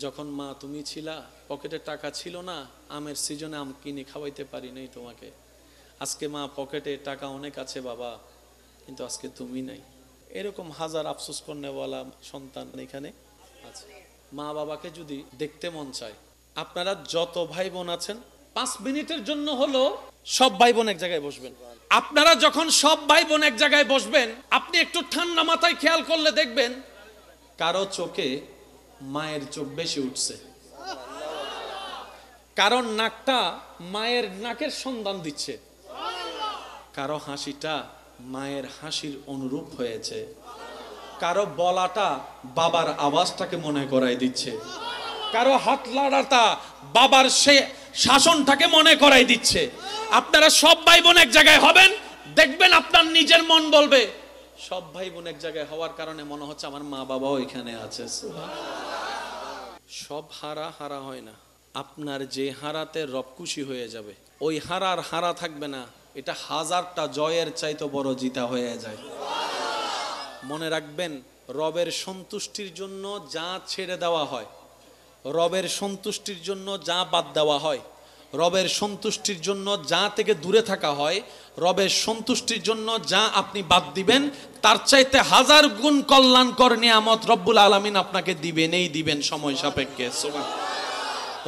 যখন মা তুমি ছিলা, পকেটে টাকা ছিল না, আমের সিজনে আম কিনে খাওয়াইতে পারি নাই তোমাকে। আজকে মা পকেটে টাকা অনেক আছে বাবা, কিন্তু আজকে তুমি নাই। এরকম হাজার আফসোস করনেওয়ালা সন্তান এখানে আছে। মা বাবাকে যদি দেখতে মন চায়, আপনারা যত ভাই বোন আছেন 5 মিনিটের জন্য হলো সব ভাই বোন এক জায়গায় বসবেন। আপনারা যখন সব ভাই বোন এক জায়গায় বসবেন, আপনি একটু ঠান্ডা মাথায় খেয়াল করলে দেখবেন কারো চোখে মায়ের চোখ বেশি উঠছে, কারণ নাকটা মায়ের নাকের সন্ধান দিচ্ছে, কারো হাসিটা মায়ের হাসির অনুরূপ হয়েছে, কারো বলাটা বাবার আওয়াজটাকে মনে করাই দিচ্ছে, কারো হাত লাড়াটা বাবার সে শাসনটাকে মনে করাই দিচ্ছে। আপনারা সব ভাই বোন এক জায়গায় হবেন, দেখবেন আপনার নিজের মন বলবে সব ভাই বোন এক জায়গায় হওয়ার কারণে মনে হচ্ছে আমার মা বাবাও এখানে আছে। সব হারা হারা হয় না, আপনার যে হারাতে রব খুশি হয়ে যাবে, ওই হারার হারা থাকবে না, এটা হাজারটা জয়ের চাইতে বড় জিতা হয়ে যায়। মনে রাখবেন, রবের সন্তুষ্টির জন্য যা ছেড়ে দেওয়া হয়, রবের সন্তুষ্টির জন্য যা বাদ দেওয়া হয়, রবের সন্তুষ্টির জন্য যা থেকে দূরে থাকা হয়, রবের সন্তুষ্টির জন্য যা আপনি বাদ দিবেন, তার চাইতে হাজার গুণ কল্যাণকর নিয়ামত রব্বুল আলামিন আপনাকে দিবেনই দিবেন সময় সাপেক্ষে।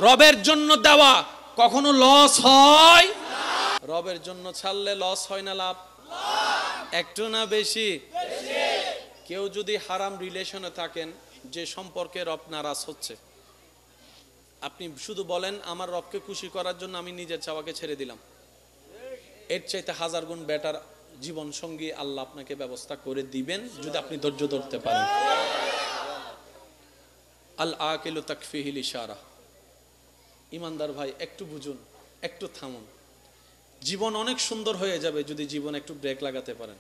রবের জন্য দেওয়া কখনো লস হয়? রবের জন্য ছাড়লে লস হয় না লাভ? একটু না বেশি? কেউ যদি হারাম রিলেশনে থাকেন, যে সম্পর্কে রব নারাজ হচ্ছে, আপনি শুধু বলেন আমার রবকে খুশি করার জন্য আমি নিজের চাওয়াকে ছেড়ে দিলাম, এর চাইতে হাজার গুণ বেটার জীবন সঙ্গী আল্লাহ আপনাকে ব্যবস্থা করে দিবেন যদি আপনি ধৈর্য ধরতে পারেন। আল আকিলু তাকফিহিল ইশারা। ইমানদার ভাই একটু বুঝুন, একটু থামুন। জীবন অনেক সুন্দর হয়ে যাবে যদি জীবন একটু ব্রেক লাগাতে পারেন।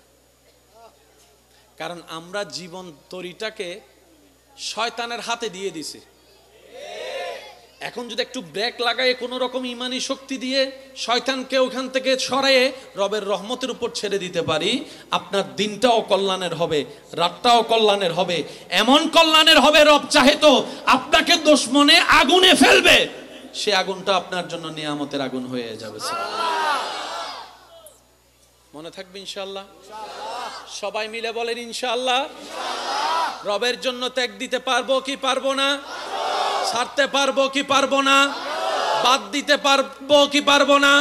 কারণ আমরা জীবন তরিটাকে শয়তানের হাতে দিয়ে দিছি। এখন যদি একটু ব্রেক লাগায় কোন রকম ইমানি শক্তি দিয়ে শয়তানকে ওখান থেকে সরাইয়ে রবের রহমতের উপর ছেড়ে দিতে পারি, আপনার দিনটাও কল্যাণের হবে, রাতটাও কল্যাণের হবে। এমন কল্যাণের হবে, রব চাহে তো আপনাকে দুশমনে আগুনে ফেলবে, সে আগুনটা আপনার জন্য নিয়ামতের আগুন হয়ে যাবে। মনে থাকবে ইনশাআল্লাহ? সবাই মিলে বলেন ইনশাআল্লাহ। রবের জন্য ত্যাগ দিতে পারবো কি পারবো না? ছাড়তে পারবো কি পারবো না? বাদ দিতে পারবো কি পারবো না?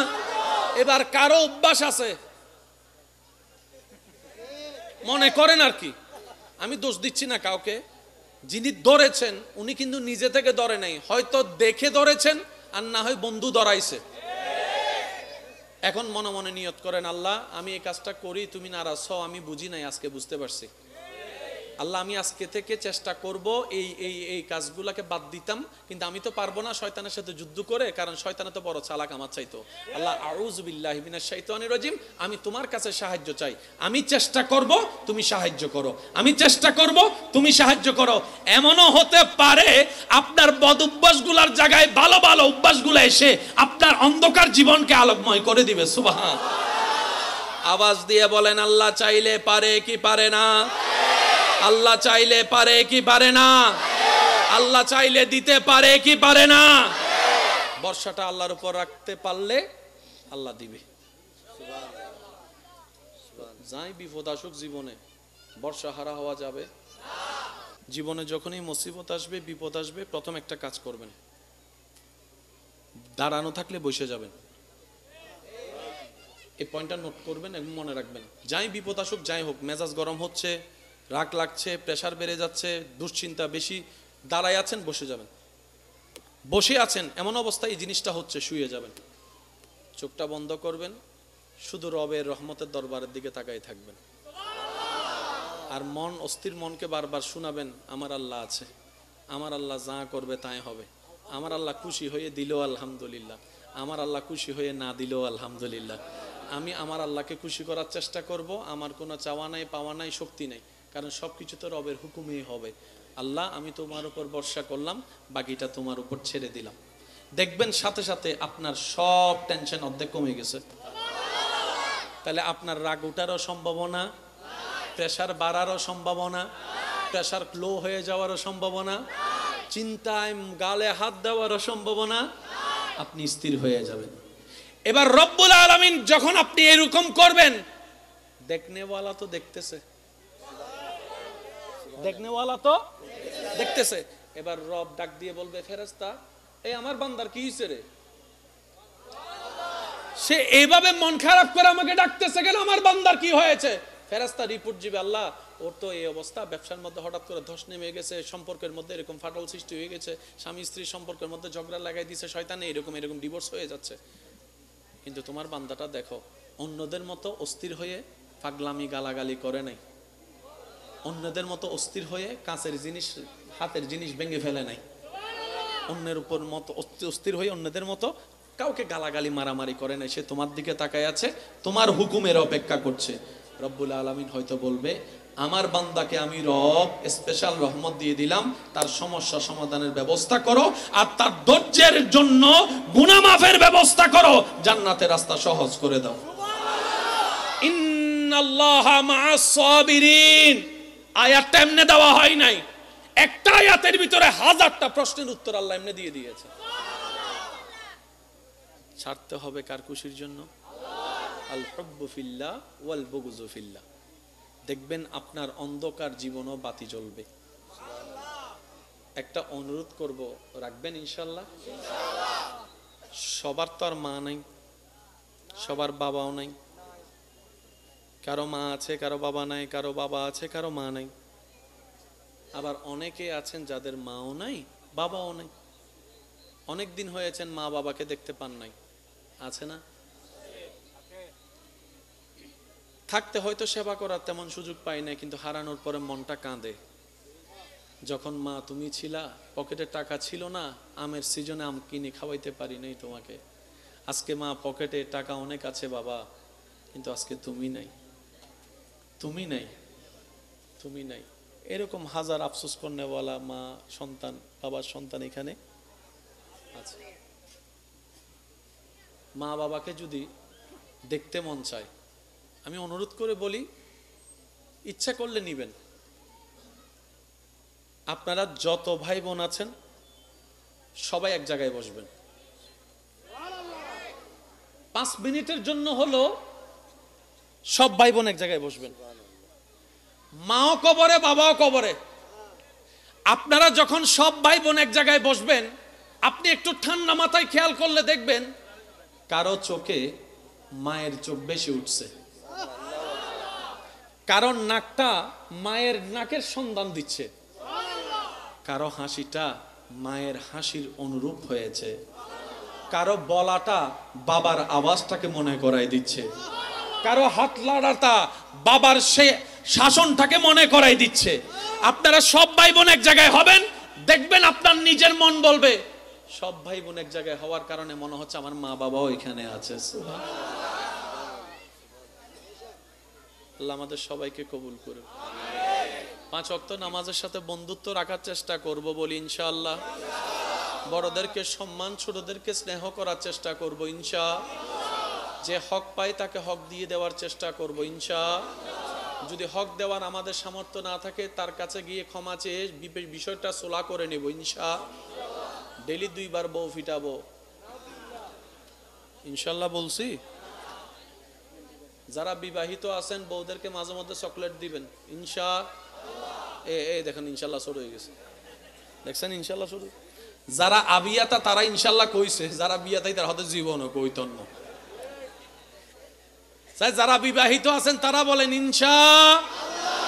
এবার কারো অভ্যাস আছে, মনে করেন আর কি, আমি দোষ দিচ্ছি না কাউকে, যিনি ধরেছেন উনি কিন্তু নিজে থেকে ধরে নাই, হয়তো দেখে ধরেছেন আর না হয় বন্ধু ধরাইছে। এখন মনে মনে নিয়ত করেন, আল্লাহ আমি এই কাজটা করি, তুমি নারাজ হও, আমি বুঝি নাই, আজকে বুঝতে পারছি। আল্লাহ আমি আজকে থেকে চেষ্টা করব এই এই এই কাজগুলোকে বাদ দিতাম, কিন্তু আমি তো পারবো না শয়তানের সাথে যুদ্ধ করে, কারণ শয়তান তো বড় চালাক আমার চাইতো। আল্লাহ আউযু বিল্লাহি মিনাশ শাইতানির রাজিম, আমি তোমার কাছে সাহায্য চাই, আমি চেষ্টা করব, তুমি সাহায্য করো, আমি চেষ্টা করব, তুমি সাহায্য করো। এমনও হতে পারে আপনার বদ অভ্যাসগুলোর জায়গায় ভালো ভালো অভ্যাসগুলো এসে আপনার অন্ধকার জীবনকে আলোকময় করে দিবে। সুবহান। আওয়াজ দিয়ে বলেন আল্লাহ চাইলে পারে কি পারে না? আল্লাহ চাইলে পারে কি পারে না? আল্লাহ চাইলে দিতে পারে কি পারে না? বর্ষাটা আল্লাহর উপর রাখতে পারলে আল্লাহ দিবে। যাই বিপদ আসুক জীবনে, বর্ষা হারা হওয়া যাবে? জীবনে যখনই মুসিবত আসবে, বিপদ আসবে, প্রথম একটা কাজ করবেন, দাঁড়ানো থাকলে বসে যাবেন। এই পয়েন্টটা নোট করবেন এবং মনে রাখবেন, যাই বিপদ আসুক, যাই হোক, মেজাজ গরম হচ্ছে, রাগ লাগছে, প্রেসার বেড়ে যাচ্ছে, দুশ্চিন্তা বেশি, দাঁড়ায় আছেন, বসে যাবেন। বসে আছেন এমন অবস্থায় এই জিনিসটা হচ্ছে, শুয়ে যাবেন, চোখটা বন্ধ করবেন, শুধু রবের রহমতের দরবারের দিকে তাকাই থাকবেন। আর মন, অস্থির মনকে বারবার শোনাবেন আমার আল্লাহ আছে, আমার আল্লাহ যা করবে তাই হবে, আমার আল্লাহ খুশি হয়ে দিলেও আলহামদুলিল্লাহ, আমার আল্লাহ খুশি হয়ে না দিলেও আলহামদুলিল্লাহ। আমি আমার আল্লাহকে খুশি করার চেষ্টা করব, আমার কোনো চাওয়া নাই, পাওয়া নাই, শক্তি নাই, কারণ সবকিছু তো রবের হুকুমেই হবে। আল্লাহ আমি তোমার উপর ভরসা করলাম, বাকিটা তোমার উপর ছেড়ে দিলাম। দেখবেন সাথে সাথে আপনার সব টেনশন অর্ধেক কমে গেছে। তাহলে আপনার রাগ ওঠারও সম্ভাবনা, প্রেসার বাড়ারও সম্ভাবনা, প্রেসার লো হয়ে যাওয়ারও সম্ভাবনা, চিন্তায় গালে হাত দেওয়ার সম্ভাবনা, আপনি স্থির হয়ে যাবেন। এবার রব্বুল আলামিন যখন আপনি এরকম করবেন, দেখনেওয়ালা তো দেখতেছে, দেখনেওয়ালা তো দেখতেছে। এবার রব ডাক দিয়ে বলবে, ফেরেশতা এই আমার বান্দার কি হইছে রে, সে এইভাবে মন খারাপ করে আমাকে ডাকতেছে কেন, আমার বান্দার কি হয়েছে? ফেরেশতা রিপোর্ট দিবে, আল্লাহ ওর তো এই অবস্থা, ব্যবসার মধ্যে হঠাৎ করে ধস নেমে গেছে, সম্পর্কের মধ্যে এরকম ফাটল সৃষ্টি হয়ে গেছে, স্বামী স্ত্রীর সম্পর্কের মধ্যে ঝগড়া লাগাই দিছে শয়তানে, এরকম এরকম ডিভোর্স হয়ে যাচ্ছে। কিন্তু তোমার বান্দাটা দেখো অন্যদের মতো অস্থির হয়ে পাগলামি গালাগালি করে নাই, অন্যদের মতো অস্থির হয়ে কাঁচের জিনিস হাতের জিনিস ভেঙে ফেলে নাই, অন্যের উপর মতো অস্থির হয়ে অন্যদের মতো কাউকে গালাগালি মারামারি করে নাই। সে তোমার দিকে তাকায় আছে, তোমার হুকুমের অপেক্ষা করছে। রব্বুল আলামিন হয়তো বলবে, আমার বান্দাকে আমি রব স্পেশাল রহমত দিয়ে দিলাম, তার সমস্যা সমাধানের ব্যবস্থা করো, আর তার ধৈর্যের জন্য গুনাহ মাফের ব্যবস্থা করো, জান্নাতের রাস্তা সহজ করে দাও। ইন্নাল্লাহা মা'আস সাবিরিন আয়াতটা এমনি দেওয়া হয় নাই, একটা আয়াতের ভিতরে হাজারটা প্রশ্নের উত্তর আল্লাহ এমনি দিয়ে দিয়েছে। ছাড়তে হবে কার খুশির জন্য? আল হুব্বু ফিল্লাহ ওয়াল বুগযু ফিল্লাহ। দেখবেন আপনার অন্ধকার জীবনও বাতি জ্বলবে। একটা অনুরোধ করব, রাখবেন ইনশাআল্লাহ? সবার তো আর মা নাই, সবার বাবাও নাই, কারো মা আছে কারো বাবা নাই, কারো বাবা আছে কারো মা নাই। আবার অনেকে আছেন যাদের মাও নাই বাবাও নাই, অনেক দিন হয়েছেন মা বাবাকে দেখতে পান নাই, আছে না? থাকতে হয়তো সেবা করার তেমন সুযোগ পাই না, কিন্তু হারানোর পরে মনটা কাঁদে। যখন মা তুমি ছিলা, পকেটে টাকা ছিল না, আমের সিজনে আম কিনে খাওয়াইতে পারি নাই তোমাকে। আজকে মা পকেটে টাকা অনেক আছে বাবা, কিন্তু আজকে তুমি নাই, তুমি নাই, তুমি নাই। এরকম হাজার আফসোস করনেওয়ালা মা সন্তান, বাবার সন্তান এখানে আছে। মা বাবাকে যদি দেখতে মন চায়, আমি অনুরোধ করে বলি, ইচ্ছা করলে নিবেন। আপনারা যত ভাই বোন আছেন সবাই এক জায়গায় বসবেন, 5 মিনিটের জন্য হলো সব ভাই বোন এক জায়গায় বসবেন। মাও কবরে বাবাও কবরে। আপনারা যখন সব ভাই বোন এক জায়গায় বসবেন, আপনি একটু ঠান্ডা মাথায় খেয়াল করলে দেখবেন কারো চোখে মায়ের চোখ বেশি উঠছে, কারো নাকটা মায়ের নাকের সন্ধান দিচ্ছে, কারো হাসিটা মায়ের হাসির অনুরূপ হয়েছে, কারো বলাটা বাবার আওয়াজটাকে মনে করাই দিচ্ছে, কারো হাত লাড়াটা বাবার সে শাসনটাকে মনে করাই দিচ্ছে। আপনারা সব ভাই বোন এক জায়গায় হবেন, দেখবেন আপনার নিজের মন বলবে, সব ভাই বোন এক জায়গায় হওয়ার কারণে মনে হচ্ছে আমার মা বাবাও এখানে আছে। আল্লাহ আমাদের সবাইকে কবুল করুন। 5 ওয়াক্ত নামাজের সাথে বন্ধুত্ব রাখার চেষ্টা করব বলি ইনশাআল্লাহ। বড়দেরকে সম্মান, ছোটদেরকে স্নেহ করার চেষ্টা করব ইনশাআল্লাহ। যে হক পায় তাকে হক দিয়ে দেওয়ার চেষ্টা করব ইনশাআল্লাহ। যদি হক দেওয়ার আমাদের সামর্থ্য না থাকে, তার কাছে গিয়ে ক্ষমা চেয়ে বিষয়টা সোলা করে নেব ইনশাআল্লাহ। ডেলি 2 বার বউ ফিটাবো ইনশাআল্লাহ বলছি। যারা বিবাহিত আছেন বউদেরকে মাঝে মধ্যে চকলেট দিবেন ইনশাআল্লাহ। এই দেখেন ইনশাআল্লাহ শুরু হয়ে গেছে, দেখছেন ইনশাআল্লাহ শুরু। যারা আবিয়াতা তারা ইনশাআল্লাহ কইছে, যারা বিয়াতাই তারা হয়তো জীবনও কইতন না। যারা বিবাহিত আছেন তারা বলেন ইনশাআল্লাহ,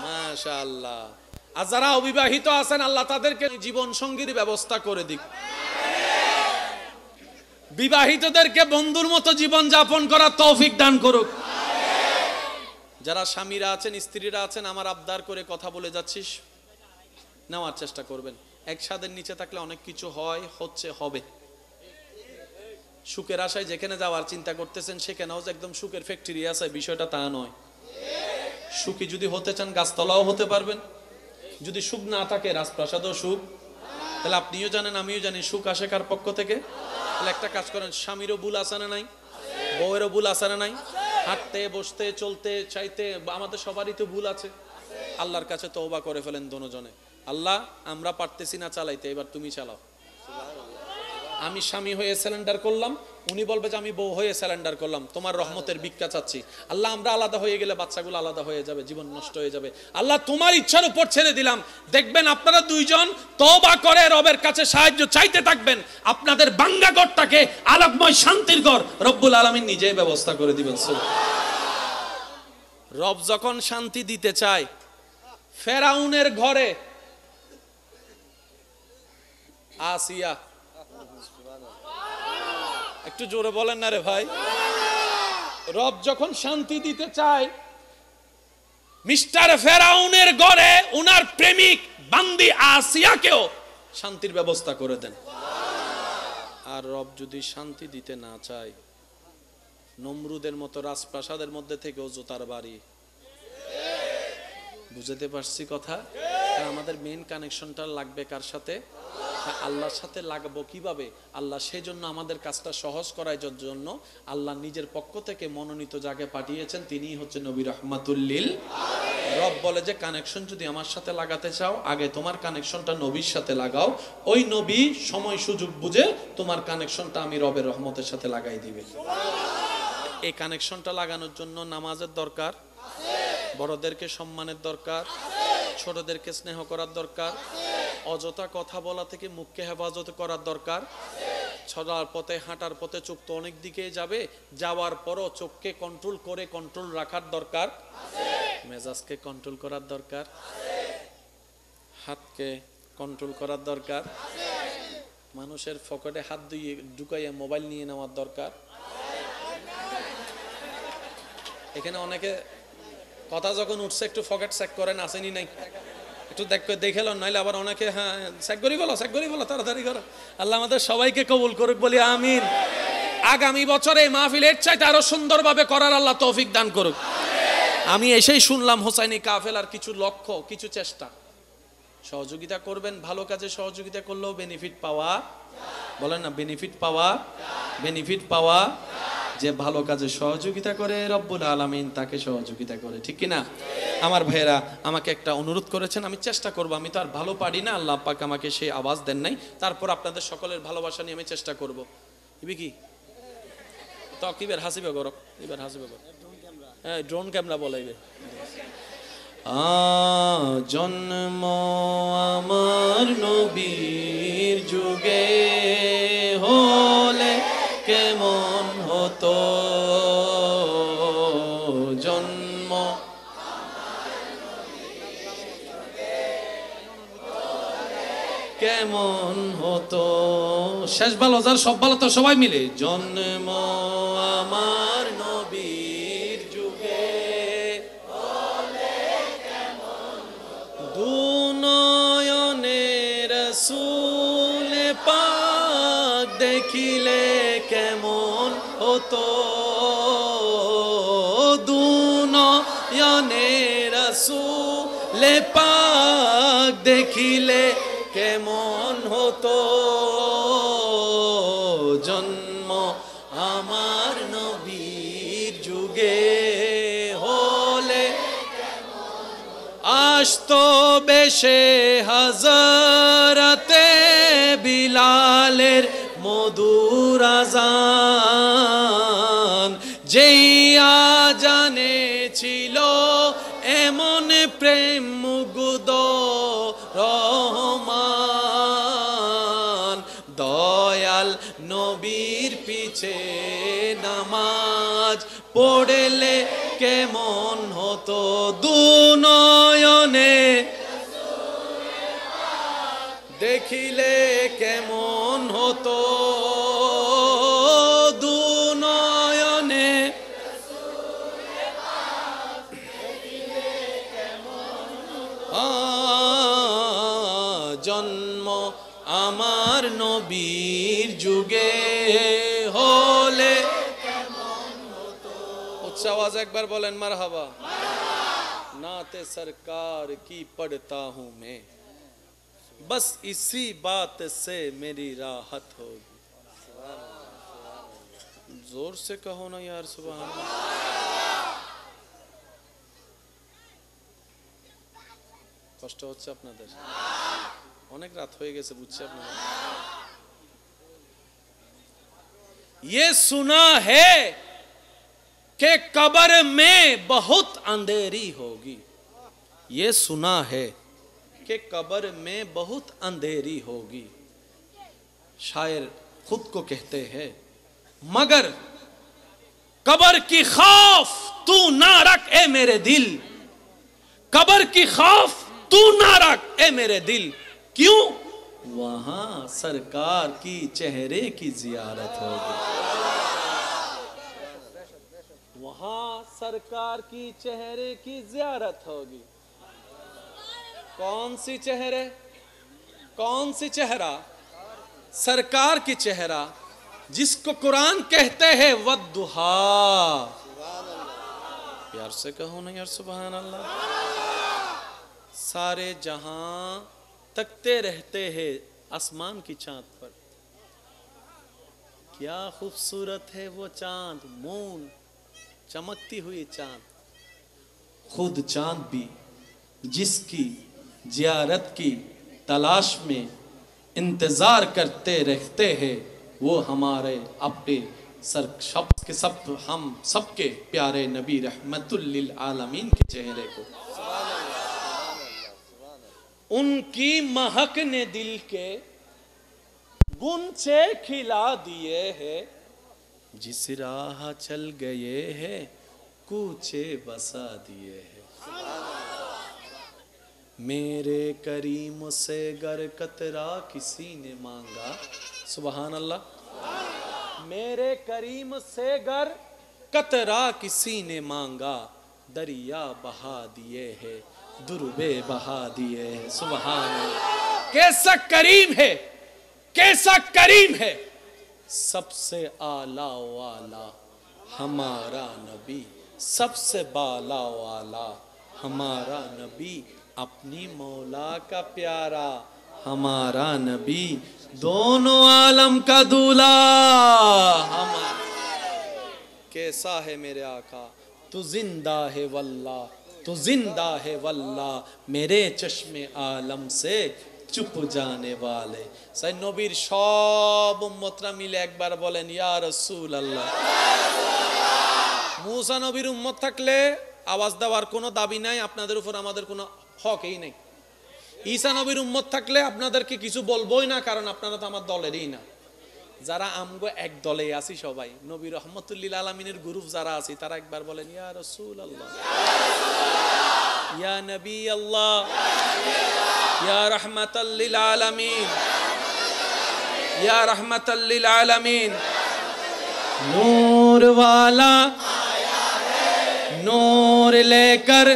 মাশাআল্লাহ। আর যারা অবিবাহিত আছেন আল্লাহ তাদেরকে জীবন সঙ্গীর ব্যবস্থা করে দিক। বিবাহিতদেরকে বন্ধুর মতো জীবন যাপন করার তৌফিক দান করুক। যারা স্বামীরা আছেন, স্ত্রীরা আছেন, আমার আবদার করে কথা বলে যাচ্ছিস, নেওয়ার চেষ্টা করবেন। এক ছাদের নিচে থাকলে অনেক কিছু হয়, হচ্ছে, হবে। সুখের আশায় যেখানে যাওয়ার চিন্তা করতেছেন সেখানেও যে একদম সুখের ফ্যাক্টরি আছে বিষয়টা তা নয়। সুখী যদি হতে চান গাছতলাও হতে পারবেন, যদি সুখ না থাকে রাজপ্রাসাদও সুখ। তাহলে আপনিও জানেন আমিও জানি সুখ আসে কার পক্ষ থেকে। তাহলে একটা কাজ করেন, স্বামীরও ভুল আছে না নাই, বউয়েরও ভুল আছে না নাই, হাঁটতে বসতে চলতে চাইতে আমাদের সবারই তো ভুল আছে। আল্লাহর কাছে তওবা করে ফেলেন দোনোজনে। আল্লাহ আমরা পারতেছি না চালাইতে, এবার তুমি চালাও। আমি স্বামী হয়ে স্যালেন্ডার করলাম, উনি বলবে যে আমি বউ হয়ে স্যালেন্ডার করলাম, তোমার রহমতের ভিক্ষা চাচ্ছি। আল্লাহ আমরা আলাদা হয়ে গেলে বাচ্চাগুলো আলাদা হয়ে যাবে, জীবন নষ্ট হয়ে যাবে। আল্লাহ তোমার ইচ্ছার উপর ছেড়ে দিলাম। দেখবেন আপনারা দুইজন তওবা করে রবের কাছে সাহায্য চাইতে থাকবেন, আপনাদের বাঙ্গা ঘরটাকে আলোকময় শান্তির ঘর রব্বুল আলামিন নিজেই ব্যবস্থা করে দিবেন। রব যখন শান্তি দিতে চায়, ফেরাউনের ঘরে আসিয়া, একটু জোরে বলেন না রে ভাই। রব যখন শান্তি দিতে চায়, মিস্টার ফেরাউনের ঘরে উনার প্রেমিক বান্দি আসিয়াকেও শান্তির ব্যবস্থা করে দেন। আর রব যদি শান্তি দিতে না চায়, নমরুদের মতো রাজপ্রাসাদের মধ্যে থেকেও জোতার বাড়ি। বুঝতে পারছি কথা? আমাদের মেইন কানেকশনটা লাগবে কার সাথে? আল্লাহর সাথে লাগাবো কিভাবে? আল্লাহ সেই জন্য আমাদের কাজটা সহজ করার জন্য আল্লাহ নিজের পক্ষ থেকে মনোনীত যাকে পাঠিয়েছেন তিনিই হচ্ছে নবী রাহমাতুল লিল। রব বলে যে কানেকশন যদি আমার সাথে লাগাতে চাও, আগে তোমার কানেকশনটা নবীর সাথে লাগাও, ওই নবী সময় সুযোগ বুঝে তোমার কানেকশনটা আমি রবের রহমতের সাথে লাগাই দিবে। এই কানেকশনটা লাগানোর জন্য নামাজের দরকার, বড়দেরকে সম্মানের দরকার, ছোটদেরকে স্নেহ করার দরকার, অযথা কথা বলা থেকে মুখকে হেফাজত করার দরকার। চলার পথে হাঁটার পথে চোখ তো অনেক দিকে যাবে, যাওয়ার পরও চোখকে কন্ট্রোল করে কন্ট্রোল রাখার দরকার, মেজাজকে কন্ট্রোল করার দরকার, হাতকে কন্ট্রোল করার দরকার, মানুষের পকেটে হাত দিয়ে ঢুকাইয়া মোবাইল নিয়ে নেওয়ার দরকার। এখানে অনেকে কথা যখন উঠছে একটু পকেট চেক করেন, আসেনি নাই একটু দেখে লন, নাইলে আবার অনেকে হ্যাঁ চেক করি বলো তাড়াতাড়ি করো। আল্লাহ আমাদের সবাইকে কবুল করুক, বলি আমিন। আগামী বছরে এই মাহফিল এর চাইতে আরো সুন্দরভাবে করার আল্লাহ তৌফিক দান করুক। আমি এসেই শুনলাম হোসাইনি কাফেলার কিছু লক্ষ্য, কিছু চেষ্টা। সহযোগিতা করবেন, ভালো কাজে সহযোগিতা করলেও বেনিফিট পাওয়া, বলেন না বেনিফিট পাওয়া। যে ভালো কাজে সহযোগিতা করে রব্বুল আলামিন তাকে সহযোগিতা করে, ঠিক কিনা? আমার ভাইয়েরা আমাকে একটা অনুরোধ করেছেন, আমি চেষ্টা করব। আমি তো আর ভালো পারি না, আল্লাহ পাক আমাকে সেই আওয়াজ দেন নাই, তারপর আপনাদের সকলের ভালোবাসা নিয়ে আমি চেষ্টা করব। ইবি কি তকিবের হাসিবে গরক, এবার হাসিবে গরক, হ্যাঁ ড্রোন ক্যামেরা বলাইবে। জন্ম আমার নবীর যুগে হলে কেমন হতো, জন্ম কেমন হতো। শেষ ভালো যার সব ভালো তো সবাই মিলে। জন্ম আমার নবীর যুগে দু নয়নে রাসূল পাক দেখিলে কেমন হতো, দু নয়নে রাসূল পাক দেখিলে কেমন হতো। জন্ম আমার নবীর যুগে হলে আসতো বেশে হাজারাতে বিলালের মধুর আযান, যেই আযানে ছিল এমন প্রেম মুগ্ধ রহমান। দয়াল নবীর পিছে নামাজ পড়লে কেমন হতো, দু নয়নে দেখিলে কেমন হতো, দু নয়নে জন্ম আমার নবীর যুগে হলে উচ্চ আওয়াজ একবার বলেন মারহাবা। नाते सरकार की पढ़ता हूँ मैं, बस इसी बात से मेरी राहत होगी। जोर से कहो ना यार सुभान अल्लाह। কষ্ট হচ্ছে আপনাদের? অনেক রাত হয়ে গেছে, বুঝছি আপনাদের। ये सुना है कि कब्र में बहुत अंधेरी होगी। ये सुना है कि कब्र में बहुत अंधेरी होगी। शायर खुद को कहते हैं, मगर कब्र की खौफ तू ना रख ए मेरे दिल, कब्र की खौफ तू ना रख ए मेरे दिल, क्यों? वहां सरकार की चेहरे की जियारत होगी। वहां सरकार की चेहरे की जियारत होगी। कौन सी चेहरे? कौन सी चेहरा? सरकार की चेहरा, जिसको कुरान कहते हैं वद्दुहा। प्यार से कहो ना यार, सुभान अल्लाह। सारे जहां तकते रहते हैं आसमान की चांद पर, क्या खूबसूरत है वो चांद, मून चमकती हुई चांद। खुद चांद भी जिसकी जियारत की तलाश में इंतजार करते रहते हैं, वो हमारे अपने हम सबके प्यारे नबी रहमतुल लिल आलमीन के चेहरे को, उनकी महक ने दिल के गुंचे खिला दिए हैं। जिस राह चल गए हैं कूचे बसा दिए हैं। मेरे करीम से गर कतरा किसी ने मांगा, सुभान अल्लाह। मेरे करीम से गर कतरा किसी ने मांगा, दरिया बहा दिए है, दुर्बे बहा दिए है। सुभान अल्लाह। कैसा करीम है, कैसा करीम है। सबसे आला वाला हमारा नबी, सबसे बाला वाला हमारा नबी, अपनी मौला का प्यारा हमारा नबी, दोनों आलम का दूल्हा हमारा। कैसा है मेरे आका, तू जिंदा है वल्लाह, तू जिंदा है वल्लाह, मेरे चश्मे आलम से चुप जाने वाले। सही नबीर सब उम्मतरा मिले एक बार बोलेन या रसूल अल्लाह। मूसा नबीर उम्मत থাকলে आवाज দেওয়ার কোনো দাবি নাই, আপনাদের উপর আমাদের কোনো হকই নেই। ঈসা নবীর উম্মত থাকলে আপনাদেরকে কিছু বলবোই না, কারণ আপনারা তো আমার দলেরই না। যারা আমগো এক দলে আছি সবাই, নবী রহমতুল লিল আলামিনের গ্রুপ যারা আছি, তারা একবার বলেন ইয়া রাসূল আল্লাহ, ইয়া নবী আল্লাহ, ইয়া রহমাতাল লিল আলামিন, ইয়া রহমাতাল লিল আলামিন। नूर वाला नूर लेकर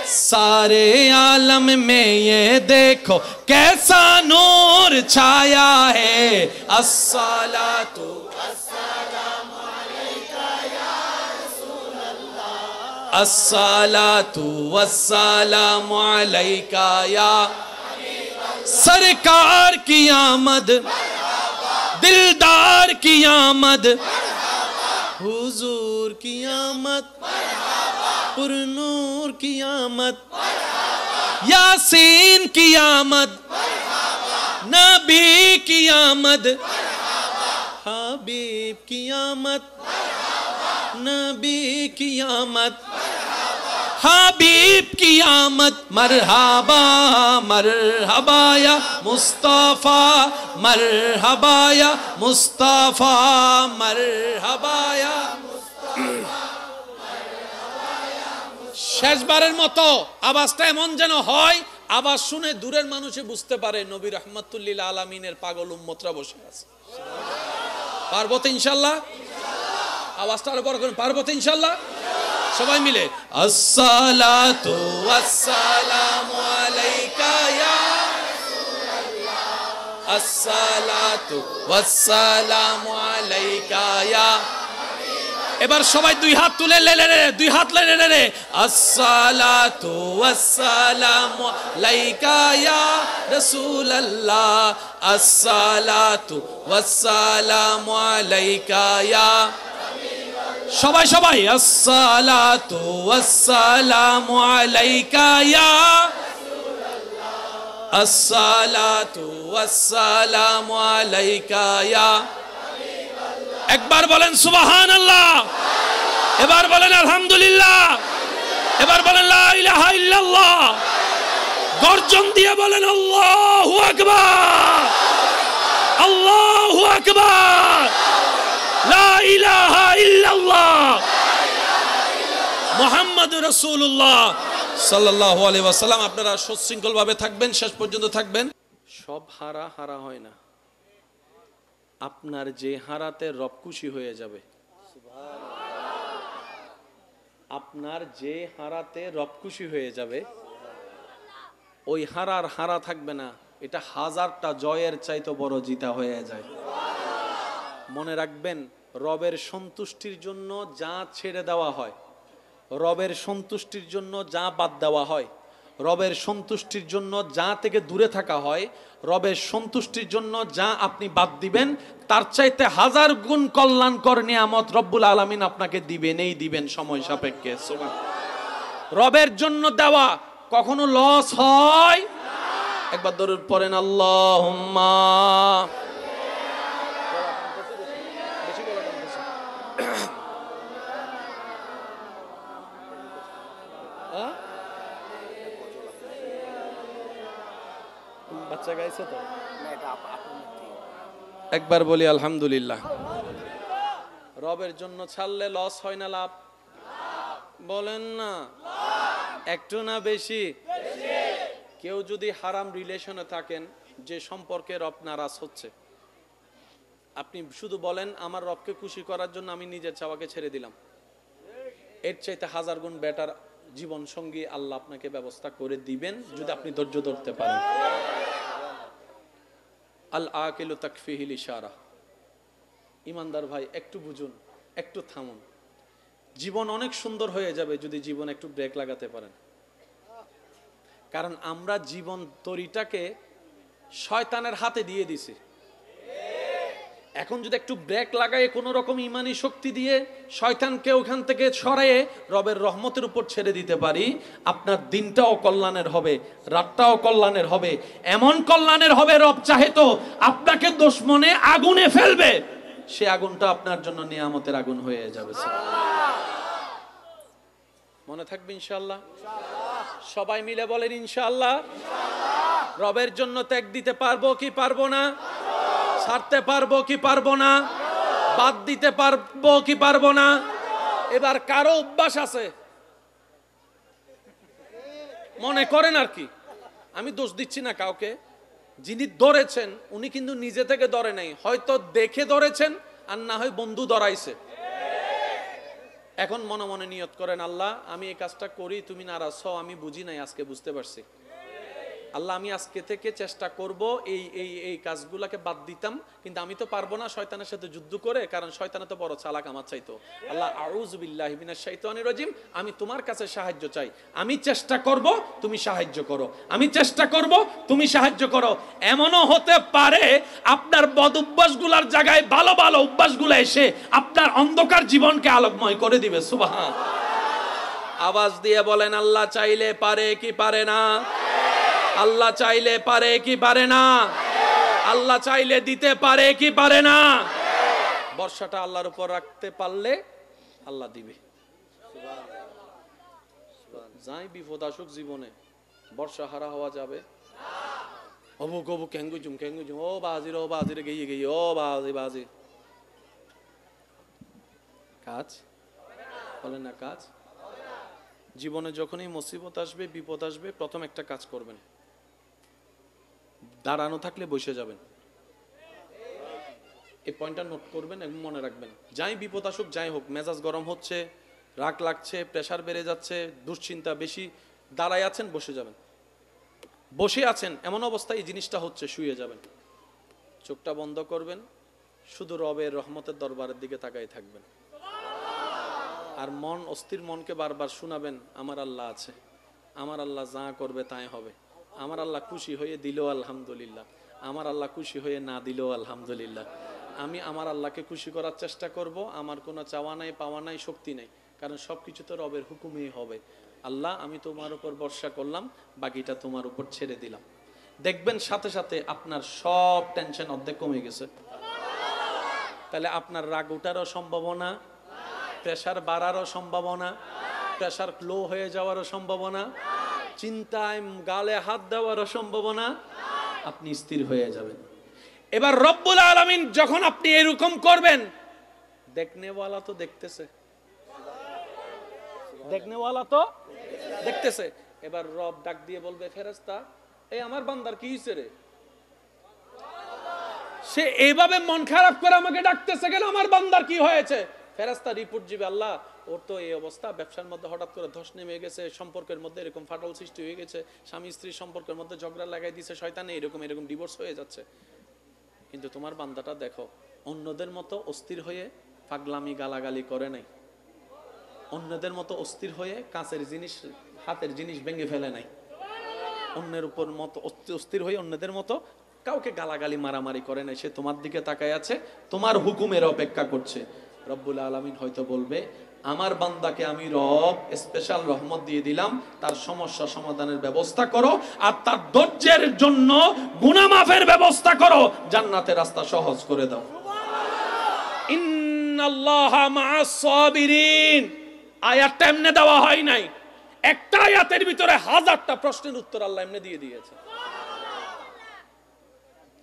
सारे आलम में ये देखो कैसा नूर छाया है। अस्सलातु वस्सलामु अलैका या रसूल अल्लाह, अस्सलातु वस्सलामु अलैका या सरकार की आमद, दिलदार की आमद, हुजूर की आमद, पुरनूर की आमद, यासीन की आमद, नबी की आमद, हबीब की आमद, नबी की आमद, हबीब की आमद। मरहबा मरहबा या मुस्तफा, मरहबा या मुस्तफा, मरहबा या শেষবারের মতো আওয়াজটা এমন যেন হয়, আওয়াজ শুনে দূরের মানুষে বুঝতে পারে নবী রহমতুল লিল আলামিনের পাগল উম্মতরা বসে আছে। পারবো তো ইনশাআল্লাহ? আওয়াজটা আরো বড় করুন, পারবো তো ইনশাআল্লাহ? সবাই মিলে আসসালাতু ওয়াসসালামু আলাইকা ইয়া রাসূলুল্লাহ, আসসালাতু ওয়াসসালামু আলাইকা ইয়া। এবার সবাই দুই হাত তুলে দুই হাত লে আসসালাতু ওয়াসসালামু আলাইকা ইয়া রাসূলুল্লাহ, আসসালাতু ওয়াসসালামু আলাইকা ইয়া সবাই সবাই আসসালাতু ওয়াসসালামু আলাইকা ইয়া আসসালাতু ওয়াসসালামু আলাইকা ইয়া। একবার বলেন সুবহানাল্লাহ, এবার বলেন আলহামদুলিল্লাহ, এবার বলেন লা ইলাহা ইল্লাল্লাহ, গর্জন দিয়ে বলেন আল্লাহু আকবার, আল্লাহু আকবার, লা ইলাহা ইল্লাল্লাহ মুহাম্মাদুর রাসূলুল্লাহ সাল্লাল্লাহু আলাইহি ওয়াসাল্লাম। আপনারা সুশৃঙ্খল ভাবে থাকবেন, শেষ পর্যন্ত থাকবেন। সব হারা হারা হয় না, আপনার যে হারাতে রব খুশি হয়ে যাবে, আপনার যে হারাতে রব খুশি হয়ে যাবে, ওই হারার হারা থাকবে না, এটা হাজারটা জয়ের চাইতে বড় জিতা হয়ে যায়। মনে রাখবেন, রবের সন্তুষ্টির জন্য যা ছেড়ে দেওয়া হয়, রবের সন্তুষ্টির জন্য যা বাদ দেওয়া হয়, রবের সন্তুষ্টির জন্য যা থেকে দূরে থাকা হয়, রবের সন্তুষ্টির জন্য যা আপনি বাদ দিবেন, তার চাইতে হাজার গুণ কল্যাণকর নিয়ামত রব্বুল আলামিন আপনাকে দিবেনই দিবেন সময় সাপেক্ষে। রবের জন্য দেওয়া কখনো লস হয়? একবার দরুদ পড়েন আল্লাহুম্মা। বাচ্চা গাইছে তো, একবার বলি আলহামদুলিল্লাহ। রবের জন্য ছাড়লে লস হয় না লাভ? বলেন না, একটু না বেশি? কেউ যদি হারাম রিলেশনে থাকেন, যে সম্পর্কে রব নারাজ হচ্ছে, আপনি শুধু বলেন আমার রবকে খুশি করার জন্য আমি নিজের চাওয়াকে ছেড়ে দিলাম, এর চাইতে হাজার গুণ বেটার জীবন সঙ্গী আল্লাহ আপনাকে ব্যবস্থা করে দিবেন যদি আপনি ধৈর্য ধরতে পারেন। আল আকিলু তাকফিহিল ইশারা। ইমানদার ভাই, একটু বুঝুন, একটু থামুন। জীবন অনেক সুন্দর হয়ে যাবে যদি জীবন একটু ব্রেক লাগাতে পারেন। কারণ আমরা জীবন তরিটাকে শয়তানের হাতে দিয়ে দিছি। এখন যদি একটু ব্রেক লাগায় কোনো রকম ইমানি শক্তি দিয়ে শয়তানকে ওখান থেকে সরায়ে রবের রহমতের উপর ছেড়ে দিতে পারি, আপনার দিনটাও কল্যাণের হবে, রাতটাও কল্যাণের হবে। এমন কল্যাণের হবে, রব চাহে তো আপনাকে দুশমনে আগুনে ফেলবে, সে আগুনটা আপনার জন্য নিয়ামতের আগুন হয়ে যাবে। মনে থাকবে ইনশাআল্লাহ? সবাই মিলে বলেন ইনশাআল্লাহ। রবের জন্য ত্যাগ দিতে পারবো কি পারবো না? ছাড়তে পারবো কি পারবো না? বাদ দিতে পারবো কি পারবো না? এবার কারো অভ্যাস আছে, মনে করেন আর কি, আমি দোষ দিচ্ছি না কাউকে, যিনি ধরেছেন উনি কিন্তু নিজে থেকে ধরে নাই, হয়তো দেখে ধরেছেন আর না হয় বন্ধু ধরাইছে। এখন মনে মনে নিয়ত করেন, আল্লাহ আমি এই কাজটা করি, তুমি নারাজ হও, আমি বুঝি নাই, আজকে বুঝতে পারছি। আল্লাহ আমি আজকে থেকে চেষ্টা করব এই এই এই কাজগুলোকে বাদ দিতাম, কিন্তু আমি তো পারবো না শয়তানের সাথে যুদ্ধ করে, কারণ শয়তান তো বড় চালাক আমার চাইতো। আল্লাহ আউযু বিল্লাহি মিনাশ শাইতানির রাজিম, আমি তোমার কাছে সাহায্য চাই। আমি চেষ্টা করব, তুমি সাহায্য করো, আমি চেষ্টা করব, তুমি সাহায্য করো। এমনও হতে পারে আপনার বদ অভ্যাসগুলোর জায়গায় ভালো ভালো অভ্যাসগুলো এসে আপনার অন্ধকার জীবনকে আলোকময় করে দিবে। সুবহান। আওয়াজ দিয়ে বলেন, আল্লাহ চাইলে পারে কি পারে না? আল্লাহ চাইলে পারে কি পারে না? আল্লাহ চাইলে দিতে পারে কি পারে না? বর্ষাটা আল্লাহর উপর রাখতে পারলে আল্লাহ দিবে। যাই বিপদ আসুক জীবনে, বর্ষা হারা হওয়া যাবে? অবুক অবুক ক্যাঙ্গুজুম ক্যাঙ্গুজুম, ও বাজির ও বাজিরে গিয়ে গিয়ে, ও বাজি বাজি, কাজ বলেন না, কাজ। জীবনে যখনই মুসিবত আসবে, বিপদ আসবে, প্রথম একটা কাজ করবেন, দাঁড়ানো থাকলে বসে যাবেন। এই পয়েন্টটা নোট করবেন এবং মনে রাখবেন। যাই বিপদ আসুক, যাই হোক, মেজাজ গরম হচ্ছে, রাগ লাগছে, প্রেসার বেড়ে যাচ্ছে, দুশ্চিন্তা বেশি, দাঁড়ায় আছেন, বসে যাবেন। বসে আছেন এমন অবস্থায় এই জিনিসটা হচ্ছে, শুয়ে যাবেন, চোখটা বন্ধ করবেন, শুধু রবের রহমতের দরবারের দিকে তাকাই থাকবেন। আর মন, অস্থির মনকে বারবার শোনাবেন, আমার আল্লাহ আছে, আমার আল্লাহ যা করবে তাই হবে, আমার আল্লাহ খুশি হয়ে দিল আলহামদুলিল্লাহ, আমার আল্লাহ খুশি হয়ে না দিল আলহামদুলিল্লাহ, আমি আমার আল্লাহকে খুশি করার চেষ্টা করব, আমার কোনো চাওয়া নাই পাওয়া নাই শক্তি নাই, কারণ সব কিছু তো রবের হুকুমেই হবে। আল্লাহ আমি তোমার উপর ভরসা করলাম, বাকিটা তোমার উপর ছেড়ে দিলাম। দেখবেন সাথে সাথে আপনার সব টেনশন অর্ধেক কমে গেছে। তাহলে আপনার রাগ ওঠারও সম্ভাবনা, প্রেশার বাড়ারও সম্ভাবনা, প্রেশার লো হয়ে যাওয়ারও সম্ভাবনা, চিন্তায় গালে হাত দেওয়ারও সম্ভাবনা, আপনি স্থির হয়ে যাবেন। এবার রব্বুল আলামিন যখন আপনি এরকম করবেন, দেখনেওয়ালা তো দেখতেছে, দেখনেওয়ালা তো দেখতেছে। এবার রব ডাক দিয়ে বলবে, ফেরেশতা এই আমার বান্দার কি হইছে রে, সে এইভাবে মন খারাপ করে আমাকে ডাকতেছে কেন, আমার বান্দার কি হয়েছে? ফেরেশতা রিপোর্ট দিবে, আল্লাহ ওর তো এই অবস্থা, ব্যবসার মধ্যে হঠাৎ করে ধস নেমে গেছে, সম্পর্কের মধ্যে এরকম ফাটল সৃষ্টি হয়ে গেছে, স্বামী স্ত্রীর সম্পর্কের মধ্যে ঝগড়া লাগাই দিয়েছে শয়তানে, এরকম এরকম ডিভোর্স হয়ে যাচ্ছে। কিন্তু তোমার বান্দাটা দেখো অন্যদের মতো অস্থির হয়ে পাগলামি গালাগালি করে নাই, অন্যদের মতো অস্থির হয়ে কাছের জিনিস হাতের জিনিস ভেঙে ফেলে নাই, অন্যের উপর মতো অস্থির হয়ে অন্যদের মতো কাউকে গালাগালি মারামারি করে নাই। সে তোমার দিকে তাকায় আছে, তোমার হুকুমের অপেক্ষা করছে। রব্বুল আলামিন হয়তো বলবে, আমার বান্দাকে আমি রব স্পেশাল রহমত দিয়ে দিলাম, তার সমস্যা সমাধানের ব্যবস্থা করো, আর তার ধৈর্যের জন্য গুনাহ মাফের ব্যবস্থা করো, জান্নাতের রাস্তা সহজ করে দাও। ইন্নাল্লাহা মা'আস সাবিরিন আয়াতটা এমনি দেওয়া হয় নাই, একটা আয়াতের ভিতরে হাজারটা প্রশ্নের উত্তর আল্লাহ এমনি দিয়ে দিয়েছে।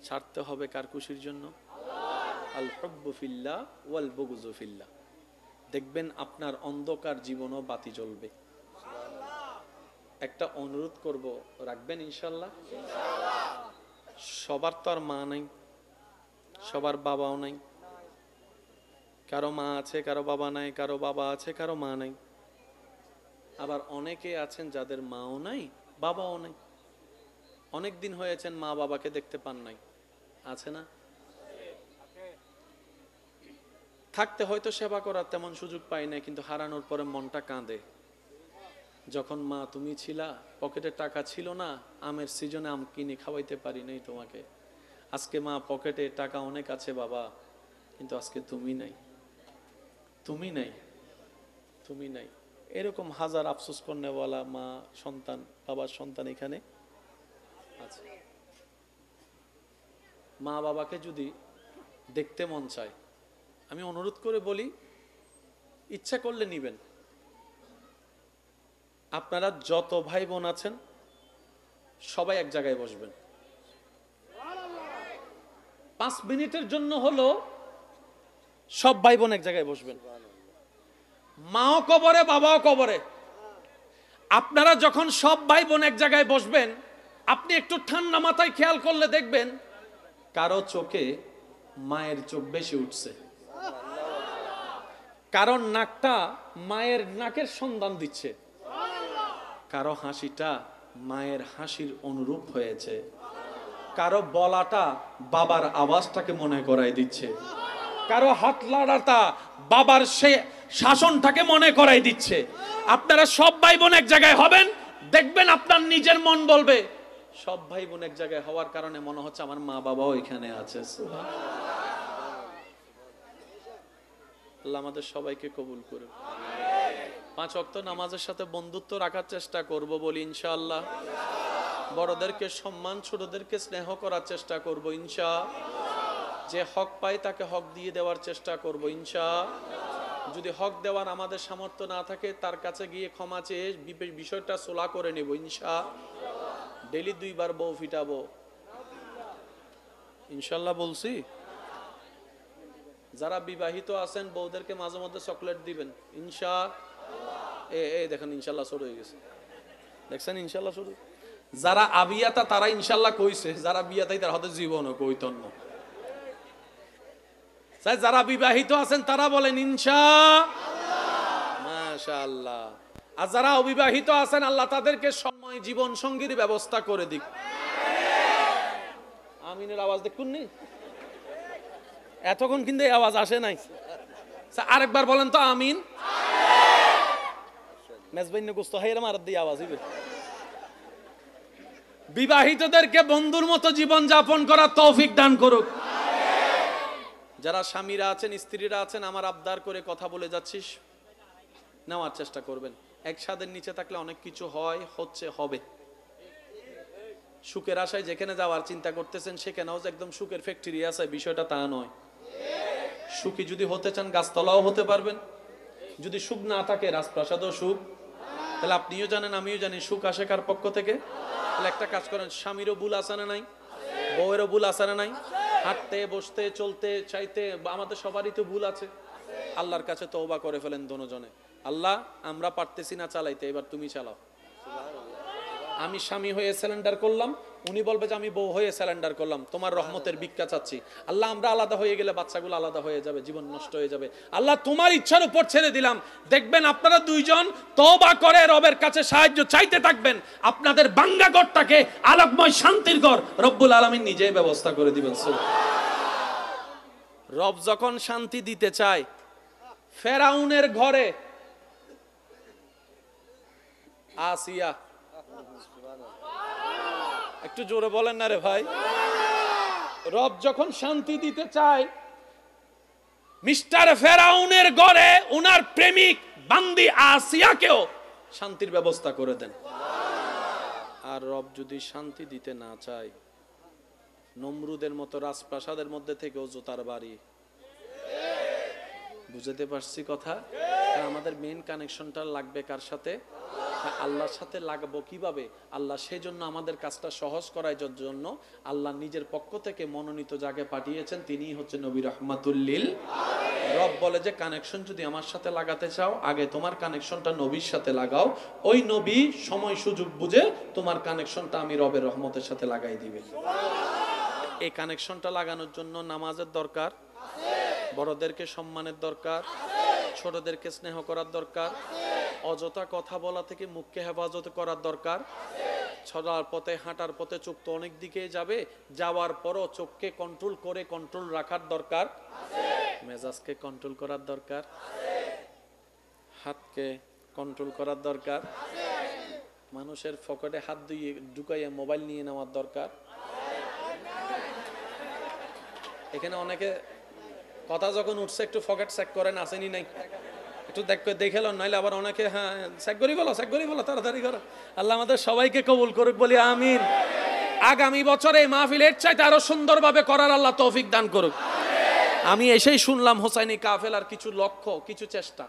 ছাড়তে হবে কার খুশির জন্য? আল হুব্বু ফিল্লাহ ওয়াল বুগযু ফিল্লাহ। দেখবেন আপনার অন্ধকার জীবনও বাতি জ্বলবে। একটা অনুরোধ করব, রাখবেন ইনশাআল্লাহ? সবার তো আর মা নাই, সবার বাবাও নাই, কারো মা আছে কারো বাবা নাই, কারো বাবা আছে কারো মা নাই। আবার অনেকে আছেন যাদের মাও নাই বাবাও নাই, অনেক দিন হয়েছেন মা বাবাকে দেখতে পান নাই, আছে না? থাকতে হয়তো সেবা করার তেমন সুযোগ পাই না, কিন্তু হারানোর পরে মনটা কাঁদে। যখন মা তুমি ছিলা, পকেটে টাকা ছিল না, আমের সিজনে আম কিনে খাওয়াইতে পারি নাই তোমাকে। আজকে মা পকেটে টাকা অনেক আছে বাবা, কিন্তু আজকে তুমি নাই, তুমি নাই, তুমি নাই। এরকম হাজার আফসোস করনেওয়ালা মা সন্তান, বাবার সন্তান এখানে আছে। মা বাবাকে যদি দেখতে মন চায়, আমি অনুরোধ করে বলি, ইচ্ছা করলে নিবেন। আপনারা যত ভাই বোন আছেন সবাই এক জায়গায় বসবেন, 5 মিনিটের জন্য হলো সব ভাই বোন এক জায়গায় বসবেন। মাও কবরে বাবাও কবরে। আপনারা যখন সব ভাই বোন এক জায়গায় বসবেন, আপনি একটু ঠান্ডা মাথায় খেয়াল করলে দেখবেন কারো চোখে মায়ের চোখ বেশি উঠছে, কারণ নাকটা মায়ের নাকের সন্ধান দিচ্ছে, কারো হাসিটা মায়ের হাসির অনুরূপ হয়েছে, কারো বলাটা বাবার আওয়াজটাকে মনে করাই দিচ্ছে, কারো হাত লাড়াটা বাবার সে শাসনটাকে মনে করাই দিচ্ছে। আপনারা সব ভাই বোন এক জায়গায় হবেন, দেখবেন আপনার নিজের মন বলবে, সব ভাই বোন এক জায়গায় হওয়ার কারণে মনে হচ্ছে আমার মা বাবাও এখানে আছে। আল্লাহ আমাদের সবাইকে কবুল করুন। 5 ওয়াক্ত নামাজের সাথে বন্ধুত্ব রাখার চেষ্টা করব বলি ইনশাআল্লাহ। বড়দেরকে সম্মান, ছোটদেরকে স্নেহ করার চেষ্টা করব ইনশাআল্লাহ। যে হক পায় তাকে হক দিয়ে দেওয়ার চেষ্টা করব ইনশাআল্লাহ। যদি হক দেওয়ার আমাদের সামর্থ্য না থাকে, তার কাছে গিয়ে ক্ষমা চেয়ে বিষয়টা সোলা করে নেব ইনশাআল্লাহ। ডেইলি 2 বার বউ ফিটাবো ইনশাআল্লাহ বলছি। যারা বিবাহিত আছেন বউদেরকে মাঝে মধ্যে চকলেট দিবেন ইনশাআল্লাহ। এই দেখেন ইনশাআল্লাহ শুরু হয়ে গেছে, দেখছেন ইনশাআল্লাহ শুরু। যারা আবিয়াতা তারা ইনশাআল্লাহ কইছে, যারা বিয়াতাই তার হাতে জীবনও কইতন্ন। যারা বিবাহিত আছেন তারা বলেন ইনশাআল্লাহ, মাশাআল্লাহ। আর যারা অবিবাহিত আছেন আল্লাহ তাদেরকে সময় জীবন সঙ্গীর ব্যবস্থা করে দিক। আমিনের আওয়াজ দেখুন নি, এতক্ষণ কিন্তু এই আওয়াজ আসে নাই। আরেকবার বলেন তো আমিন। মেজবাইন গোস্ত হাইরা মারাত দিয়ে আওয়াজ হইবে। বিবাহিতদেরকে বন্ধুর মতো জীবন যাপন করার তৌফিক দান করুক। যারা স্বামীরা আছেন, স্ত্রীরা আছেন, আমার আবদার করে কথা বলে যাচ্ছিস, নেওয়ার চেষ্টা করবেন। এক ছাদের নিচে থাকলে অনেক কিছু হয়, হচ্ছে, হবে। সুখের আশায় যেখানে যাওয়ার চিন্তা করতেছেন সেখানেও যে একদম সুখের ফ্যাক্টরি আছে, বিষয়টা তা নয়। সুখী যদি হতে চান গাছতলাও হতে পারবেন। যদি সুখ না থাকে রাজপ্রাসাদও সুখ। তাহলে আপনিও জানেন, আমিও জানি, সুখ আসে কার পক্ষ থেকে? তাহলে একটা কাজ করেন, স্বামীরও ভুল আছে না নাই? বউয়েরও ভুল আছে না নাই? হাঁটতে, বসতে, চলতে, চাইতে আমাদের সবারই তো ভুল আছে। আল্লাহর কাছে তওবা করে ফেলেন দোনোজনে। আল্লাহ, আমরা পারতেছি না চালাইতে, এবার তুমি চালাও। আমি স্বামী হয়ে স্যালেন্ডার করলাম, উনি বলবে যে আমি বউ হয়ে স্যালেন্ডার করলাম, তোমার রহমতের ভিক্ষা চাচ্ছি। আল্লাহ, আমরা আলাদা হয়ে গেলে বাচ্চাগুলো আলাদা হয়ে যাবে, জীবন নষ্ট হয়ে যাবে। আল্লাহ, তোমার ইচ্ছার উপর ছেড়ে দিলাম। দেখবেন আপনারা দুইজন তওবা করে রবের কাছে সাহায্য চাইতে থাকবেন, আপনাদের বাঙ্গা ঘরটাকে আলোকময় শান্তির ঘর রব্বুল আলামিন নিজেই ব্যবস্থা করে দিবেন। রব যখন শান্তি দিতে চায়, ফেরাউনের ঘরে আসিয়া, একটু জোরে বলেন না রে ভাই। রব যখন শান্তি দিতে চায়, মিস্টার ফেরাউনের ঘরে উনার প্রেমিক বান্দি আসিয়াকেও শান্তির ব্যবস্থা করে দেন। আর রব যদি শান্তি দিতে না চায়, নমরুদের মতো রাজপ্রাসাদের মধ্যে থেকেও জোতার বাড়ি। বুঝতে পারছি কথা? আমাদের মেইন কানেকশনটা লাগবে কার সাথে? আল্লাহর সাথে লাগাবো কিভাবে? আল্লাহ সেই জন্য আমাদের কাজটা সহজ করার জন্য আল্লাহ নিজের পক্ষ থেকে মনোনীত যাকে পাঠিয়েছেন তিনিই হচ্ছে নবী রাহমাতুল লিল। রব বলে যে কানেকশন যদি আমার সাথে লাগাতে চাও, আগে তোমার কানেকশনটা নবীর সাথে লাগাও, ওই নবী সময় সুযোগ বুঝে তোমার কানেকশনটা আমি রবের রহমতের সাথে লাগাই দিবে। এই কানেকশনটা লাগানোর জন্য নামাজের দরকার, বড়দেরকে সম্মানের দরকার, ছোটদেরকে স্নেহ করার দরকার, অযথা কথা বলা থেকে মুখকে হেফাজত করার দরকার। চলার পথে, হাঁটার পথে চোখ তো অনেক দিকে যাবে, যাওয়ার পরও চোখকে কন্ট্রোল করে কন্ট্রোল রাখার দরকার, মেজাজকে কন্ট্রোল করার দরকার, হাতকে কন্ট্রোল করার দরকার, মানুষের পকেটে হাত দিয়ে ঢুকাইয়া মোবাইল নিয়ে নেওয়ার দরকার। এখানে অনেকে কথা যখন উঠছে একটু পকেট চেক করেন, আসেনি নাই একটু দেখে লন, নাইলে আবার অনেকে হ্যাঁ চেক করি বলো তাড়াতাড়ি করো। আল্লাহ আমাদের সবাইকে কবুল করুক, বলি আমিন। আগামী বছরে এই মাহফিল এর চাইতে আরো সুন্দরভাবে করার আল্লাহ তৌফিক দান করুক। আমি এসেই শুনলাম হোসাইনি কাফেলার কিছু লক্ষ্য, কিছু চেষ্টা।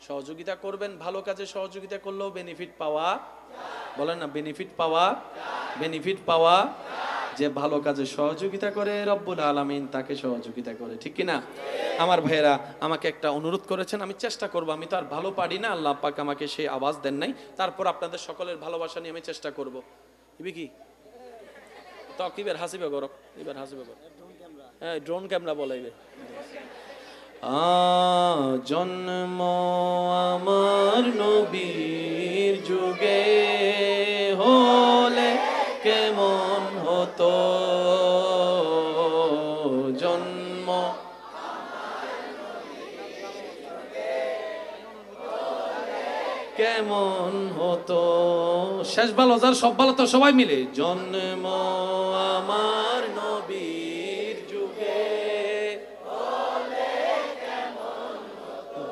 সহযোগিতা করবেন, ভালো কাজে সহযোগিতা করলেও বেনিফিট পাওয়া, বলেন না বেনিফিট পাওয়া। যে ভালো কাজে সহযোগিতা করে রব্বুল আলামিন তাকে সহযোগিতা করে, ঠিক কিনা? আমার ভাইয়েরা আমাকে একটা অনুরোধ করেছেন, আমি চেষ্টা করব। আমি তো আর ভালো পারি না, আল্লাহ পাক আমাকে সেই আওয়াজ দেন নাই, তারপর আপনাদের সকলের ভালোবাসা নিয়ে আমি চেষ্টা করব। ইবি কি তকিবের হাসিবে গরক, এবার হাসিবে গরক, হ্যাঁ ড্রোন ক্যামেরা বলাইবে। জন্ম আমার নবীর যুগে হলে কেমন হতো, জন্ম কেমন হতো। শেষ ভালো যার সব ভালো তো সবাই মিলে, জন্ম আমার নবীর যুগে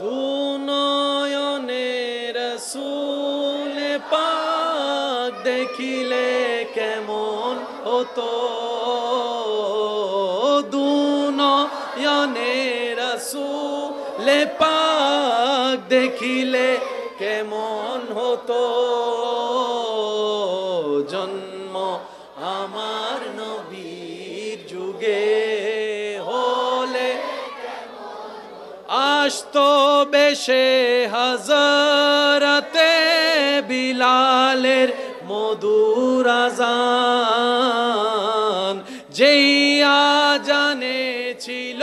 দুনয়নে রাসূল পাক দেখিলে কেমন হতো, দুনয়নে রাসূল পাক দেখিলে কেমন হতো, জন্ম আমার নবীর যুগে হলে আসতো বেশে হাজারাতে বিলালের মধুর আযান, যেই আযানে ছিল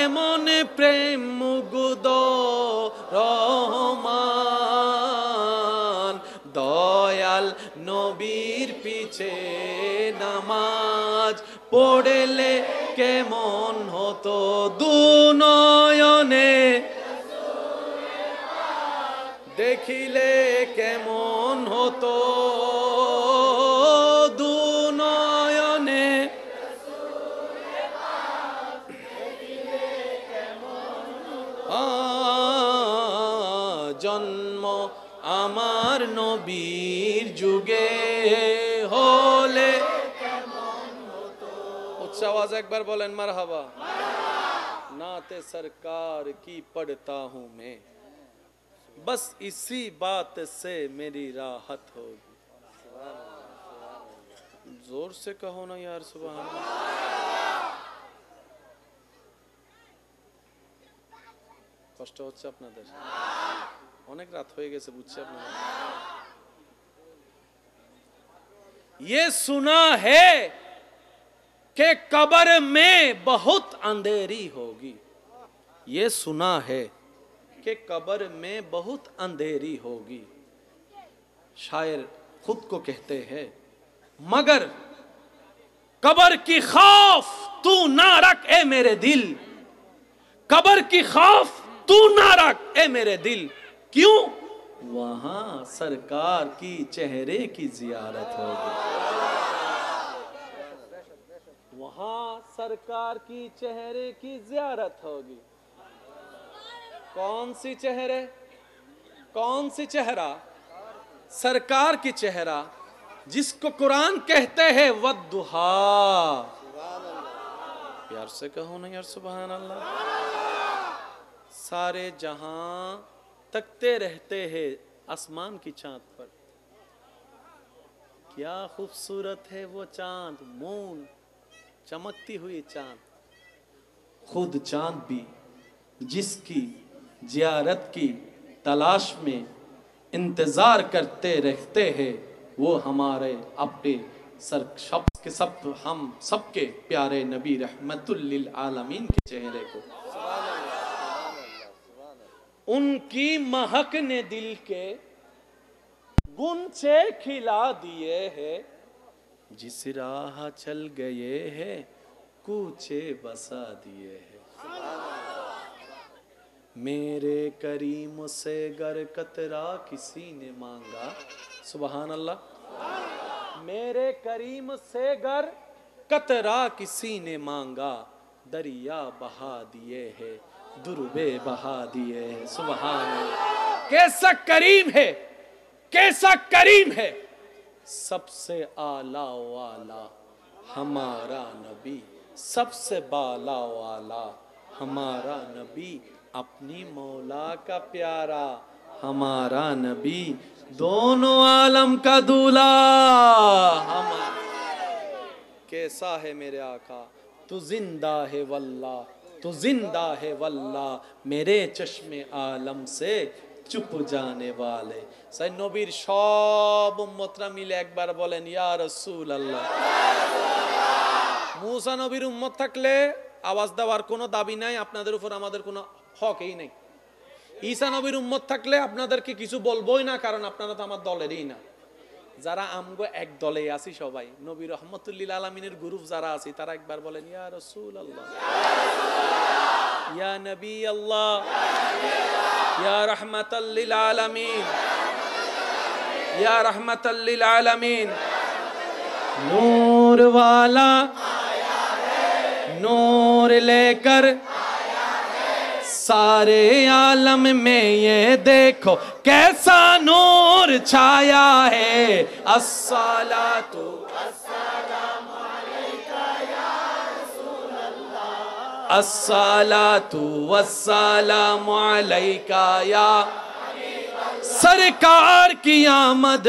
এমন প্রেম মুগ্ধ রহমান, দয়াল নবীর পিছে নামাজ পড়লে কেমন হতো, দুনয়নে দেখিলে কেমন হতো, দুনয়নে জন্ম আমার নবীর যুগে হলে উচ্চ আওয়াজ একবার বলেন মারহাবা। नाते सरकार की पढ़ता हूँ मैं, बस इसी बात से मेरी राहत होगी। जोर से कहो ना यार सुभान अल्लाह। কষ্ট হচ্ছে আপনাদের? অনেক রাত হয়ে গেছে বুঝছি আপনাদের। ये सुना है कि कब्र में बहुत अंधेरी होगी। ये सुना है कि कब्र में बहुत अंधेरी होगी। शायर खुद को कहते हैं, मगर कब्र की खौफ तू ना रख ए मेरे दिल, कब्र की खौफ तू ना रख ए मेरे दिल, क्यों? वहां सरकार की चेहरे की जियारत होगी। वहां सरकार की चेहरे की जियारत होगी। कौन सी चेहरे? कौन सी चेहरा? सरकार की चेहरा, जिसको कुरान कहते हैं वद्दुहा। प्यार से कहो ना यार सुभान अल्लाह। सारे जहां तकते रहते हैं आसमान की चांद पर, क्या खूबसूरत है वो चांद, मून चमकती हुई चांद। खुद चांद भी जिसकी जियारत की तलाश में इंतजार करते रहते हैं, वो हमारे अपने हम सबके प्यारे नबी रहमतुल लिल आलमीन के चेहरे को, उनकी महक ने दिल के गुंचे खिला दिए हैं। जिस राह चल गए हैं कूचे बसा दिए हैं। मेरे करीम से गर कतरा किसी ने मांगा, सुभान अल्लाह। मेरे करीम से गर कतरा किसी ने मांगा, दरिया बहा दिए है, दुर्बे बहा दिए है। सुभान अल्लाह। कैसा करीम है, कैसा करीम है। सबसे आला वाला हमारा नबी, सबसे बाला वाला हमारा नबी, अपनी मौला का प्यारा हमारा नबी, दोनों आलम का दूल्हा हमारा। कैसा है मेरे आका, तू जिंदा है वल्लाह, तू जिंदा है वल्लाह, मेरे चश्मे आलम से चुप जाने वाले। सही नबीर सब उम्मतरा मिले एक बार बोलेन या रसूल अल्लाह। मूसा नबीर उम्मत থাকলে आवाज দেওয়ার কোনো দাবি নাই, আপনাদের উপর আমাদের কোনো হকই নাই। ঈসা নবীর উম্মত থাকলে আপনাদেরকে কিছু বলবোই না, কারণ আপনারা তো আমার দলেরই না। যারা আমগো এক দলে আছি সবাই, নবী রহমতুল লিল আলামিনের গ্রুপ যারা আছি, তারা একবার বলেন ইয়া রাসূল আল্লাহ, ইয়া নবী আল্লাহ, ইয়া রহমাতাল লিল আলামিন, ইয়া রহমাতাল লিল আলামিন। नूर वाला नूर लेकर सारे आलम में ये देखो कैसा नूर छाया है। अस्सलातु वस्सलामु अलैका या रसूल अल्लाह, अस्सलातु वस्सलामु अलैका या सरकार की आमद,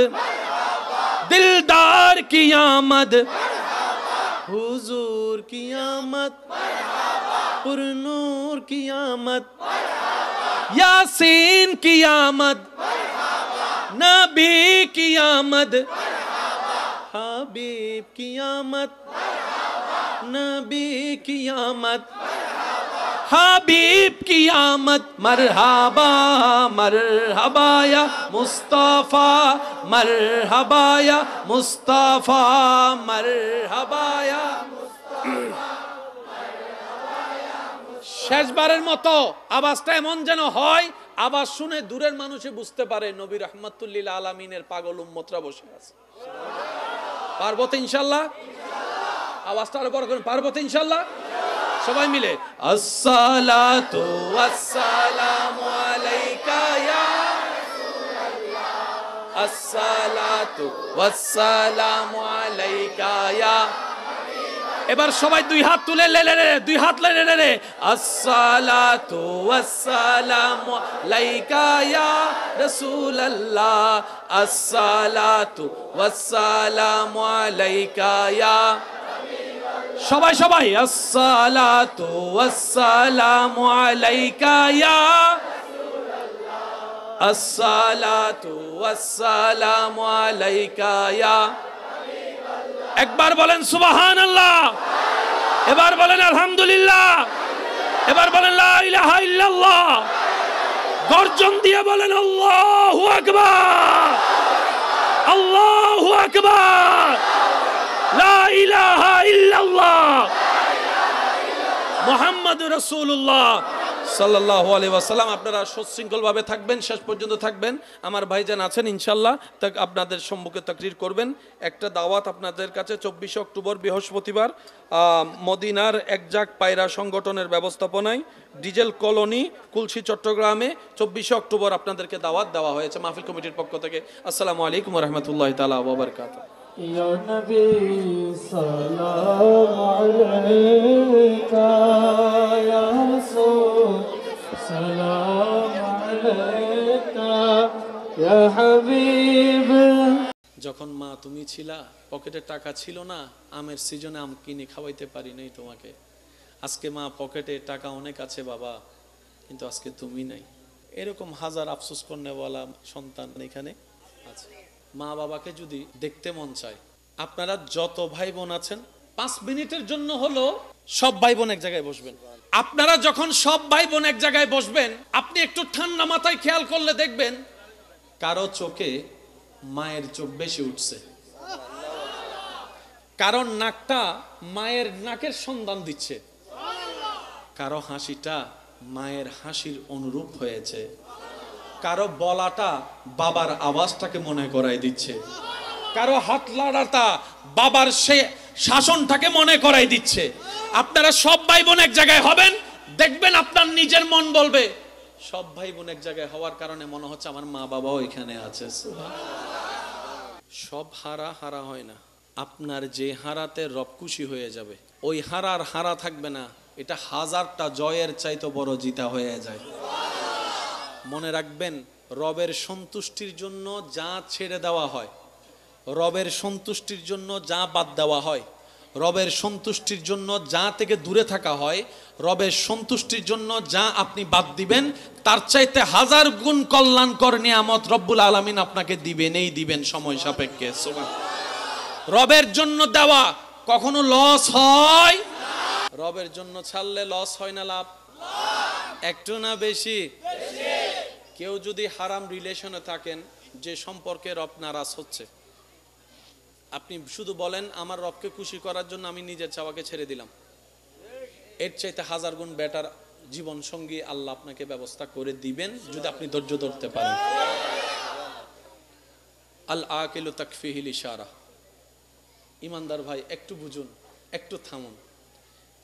दिलदार की आमद, हुजूर की आमद, पुरनूर की आमद, यासीन की आमद, नबी की आमद, हबीब की आमद, नबी की आमद, हबीब की आमद। मरहबा मरहबा या मुस्तफा, मरहबा या मुस्तफा, मरहबा या শেষবারের মতো আওয়াজটা এমন যেন হয়, আওয়াজ শুনে দূরের মানুষে বুঝতে পারে নবী রহমতুল লিল আলামিনের পাগল উম্মতরা বসে আছে। পারবো তো ইনশাআল্লাহ? আওয়াজটা আরো বড় করুন, পারবো তো ইনশাআল্লাহ? সবাই মিলে আসসালাতু ওয়াসসালামু আলাইকা ইয়া আসসালাতু ওয়াসসালামু আলাইকা ইয়া। এবার সবাই দুই হাত তুলে দুই হাত লে আসসালাতু ওয়াসসালামু আলাইকা ইয়া রাসূলুল্লাহ, আসসালাতু ওয়াসসালামু আলাইকা ইয়া। সবাই সবাই আসসালাতু ওয়াসসালামু আলাইকা ইয়া রাসূলুল্লাহ, আসসালাতু ওয়াসসালামু আলাইকা ইয়া। একবার বলেন সুবহানাল্লাহ, এবার বলেন আলহামদুলিল্লাহ, এবার বলেন লা ইলাহা ইল্লাল্লাহ, গর্জন দিয়ে বলেন আল্লাহু আকবার, আল্লাহু আকবার, লা ইলাহা ইল্লাল্লাহ মুহাম্মাদুর রাসূলুল্লাহ সাল্লাল্লাহু আলাইহি ওয়াসাল্লাম। আপনারা সুশৃঙ্খল ভাবে থাকবেন, শেষ পর্যন্ত থাকবেন। আমার ভাইজান আছেন ইনশাআল্লাহ, তা আপনাদের সম্মুখে তাকরীর করবেন। একটা দাওয়াত আপনাদের কাছে 24 অক্টোবর বৃহস্পতিবার মদিনার একজাক পায়রা সংগঠনের ব্যবস্থাপনায় ডিজেল কলোনি কুলসি চট্টগ্রামে 24 অক্টোবর আপনাদেরকে দাওয়াত দেওয়া হয়েছে মাহফিল কমিটির পক্ষ থেকে। আসসালামু আলাইকুম ওয়া রাহমাতুল্লাহি তাআলা ওয়া বারাকাতুহু। ইয়া নবী সালাম আলাইকা, ইয়া রাসূল সালাম আলাইকা, ইয়া হাবিব। যখন মা তুমি ছিলা, পকেটে টাকা ছিল না, আমের সিজনে আম কিনে খাওয়াইতে পারি নাই তোমাকে। আজকে মা পকেটে টাকা অনেক আছে বাবা, কিন্তু আজকে তুমি নাই। এরকম হাজার আফসোস করনেওয়ালা সন্তান এখানে আছে। মা বাবাকে যদি দেখতে মন চায়, আপনারা যত ভাই বোন আছেন 5 মিনিটের জন্য হলো সব ভাই বোন এক জায়গায় বসবেন। আপনারা যখন সব ভাই বোন এক জায়গায় বসবেন, আপনি একটু ঠান্ডা মাথায় খেয়াল করলে দেখবেন কারো চোখে মায়ের চোখ বেশি উঠছে, কারণ নাকটা মায়ের নাকের সন্ধান দিচ্ছে, কারো হাসিটা মায়ের হাসির অনুরূপ হয়েছে, কারো বলাটা বাবার আওয়াজটাকে মনে করাই দিচ্ছে, কারো হাত লাড়াটা বাবার সে শাসনটাকে মনে করাই দিচ্ছে। আপনারা সব ভাই বোন এক জায়গায় হবেন, দেখবেন আপনার নিজের মন বলবে সব ভাই বোন এক জায়গায় হওয়ার কারণে মনে হচ্ছে আমার মা বাবাও এখানে আছে। সব হারা হারা হয় না, আপনার যে হারাতে রব খুশি হয়ে যাবে, ওই হারার হারা থাকবে না, এটা হাজারটা জয়ের চাইতে বড় জিতা হয়ে যায়। মনে রাখবেন, রবের সন্তুষ্টির জন্য যা ছেড়ে দেওয়া হয়, রবের সন্তুষ্টির জন্য যা বাদ দেওয়া হয়, রবের সন্তুষ্টির জন্য যা থেকে দূরে থাকা হয়, রবের সন্তুষ্টির জন্য যা আপনি বাদ দিবেন, তার চাইতে হাজার গুণ কল্যাণকর নিয়ামত রব্বুল আলামিন আপনাকে দিবেনই দিবেন সময় সাপেক্ষে। রবের জন্য দেওয়া কখনো লস হয়? রবের জন্য ছাড়লে লস হয় না লাভ? একটু না বেশি? কেউ যদি হারাম রিলেশনে থাকেন, যে সম্পর্কে রব নারাজ হচ্ছে, আপনি শুধু বলেন আমার রবকে খুশি করার জন্য আমি নিজের চাওয়াকে ছেড়ে দিলাম, এর চাইতে হাজার গুণ বেটার জীবন সঙ্গী আল্লাহ আপনাকে ব্যবস্থা করে দিবেন যদি আপনি ধৈর্য ধরতে পারেন। আল আকিলু তাকফিহিল ইশারা। ইমানদার ভাই, একটু বুঝুন, একটু থামুন।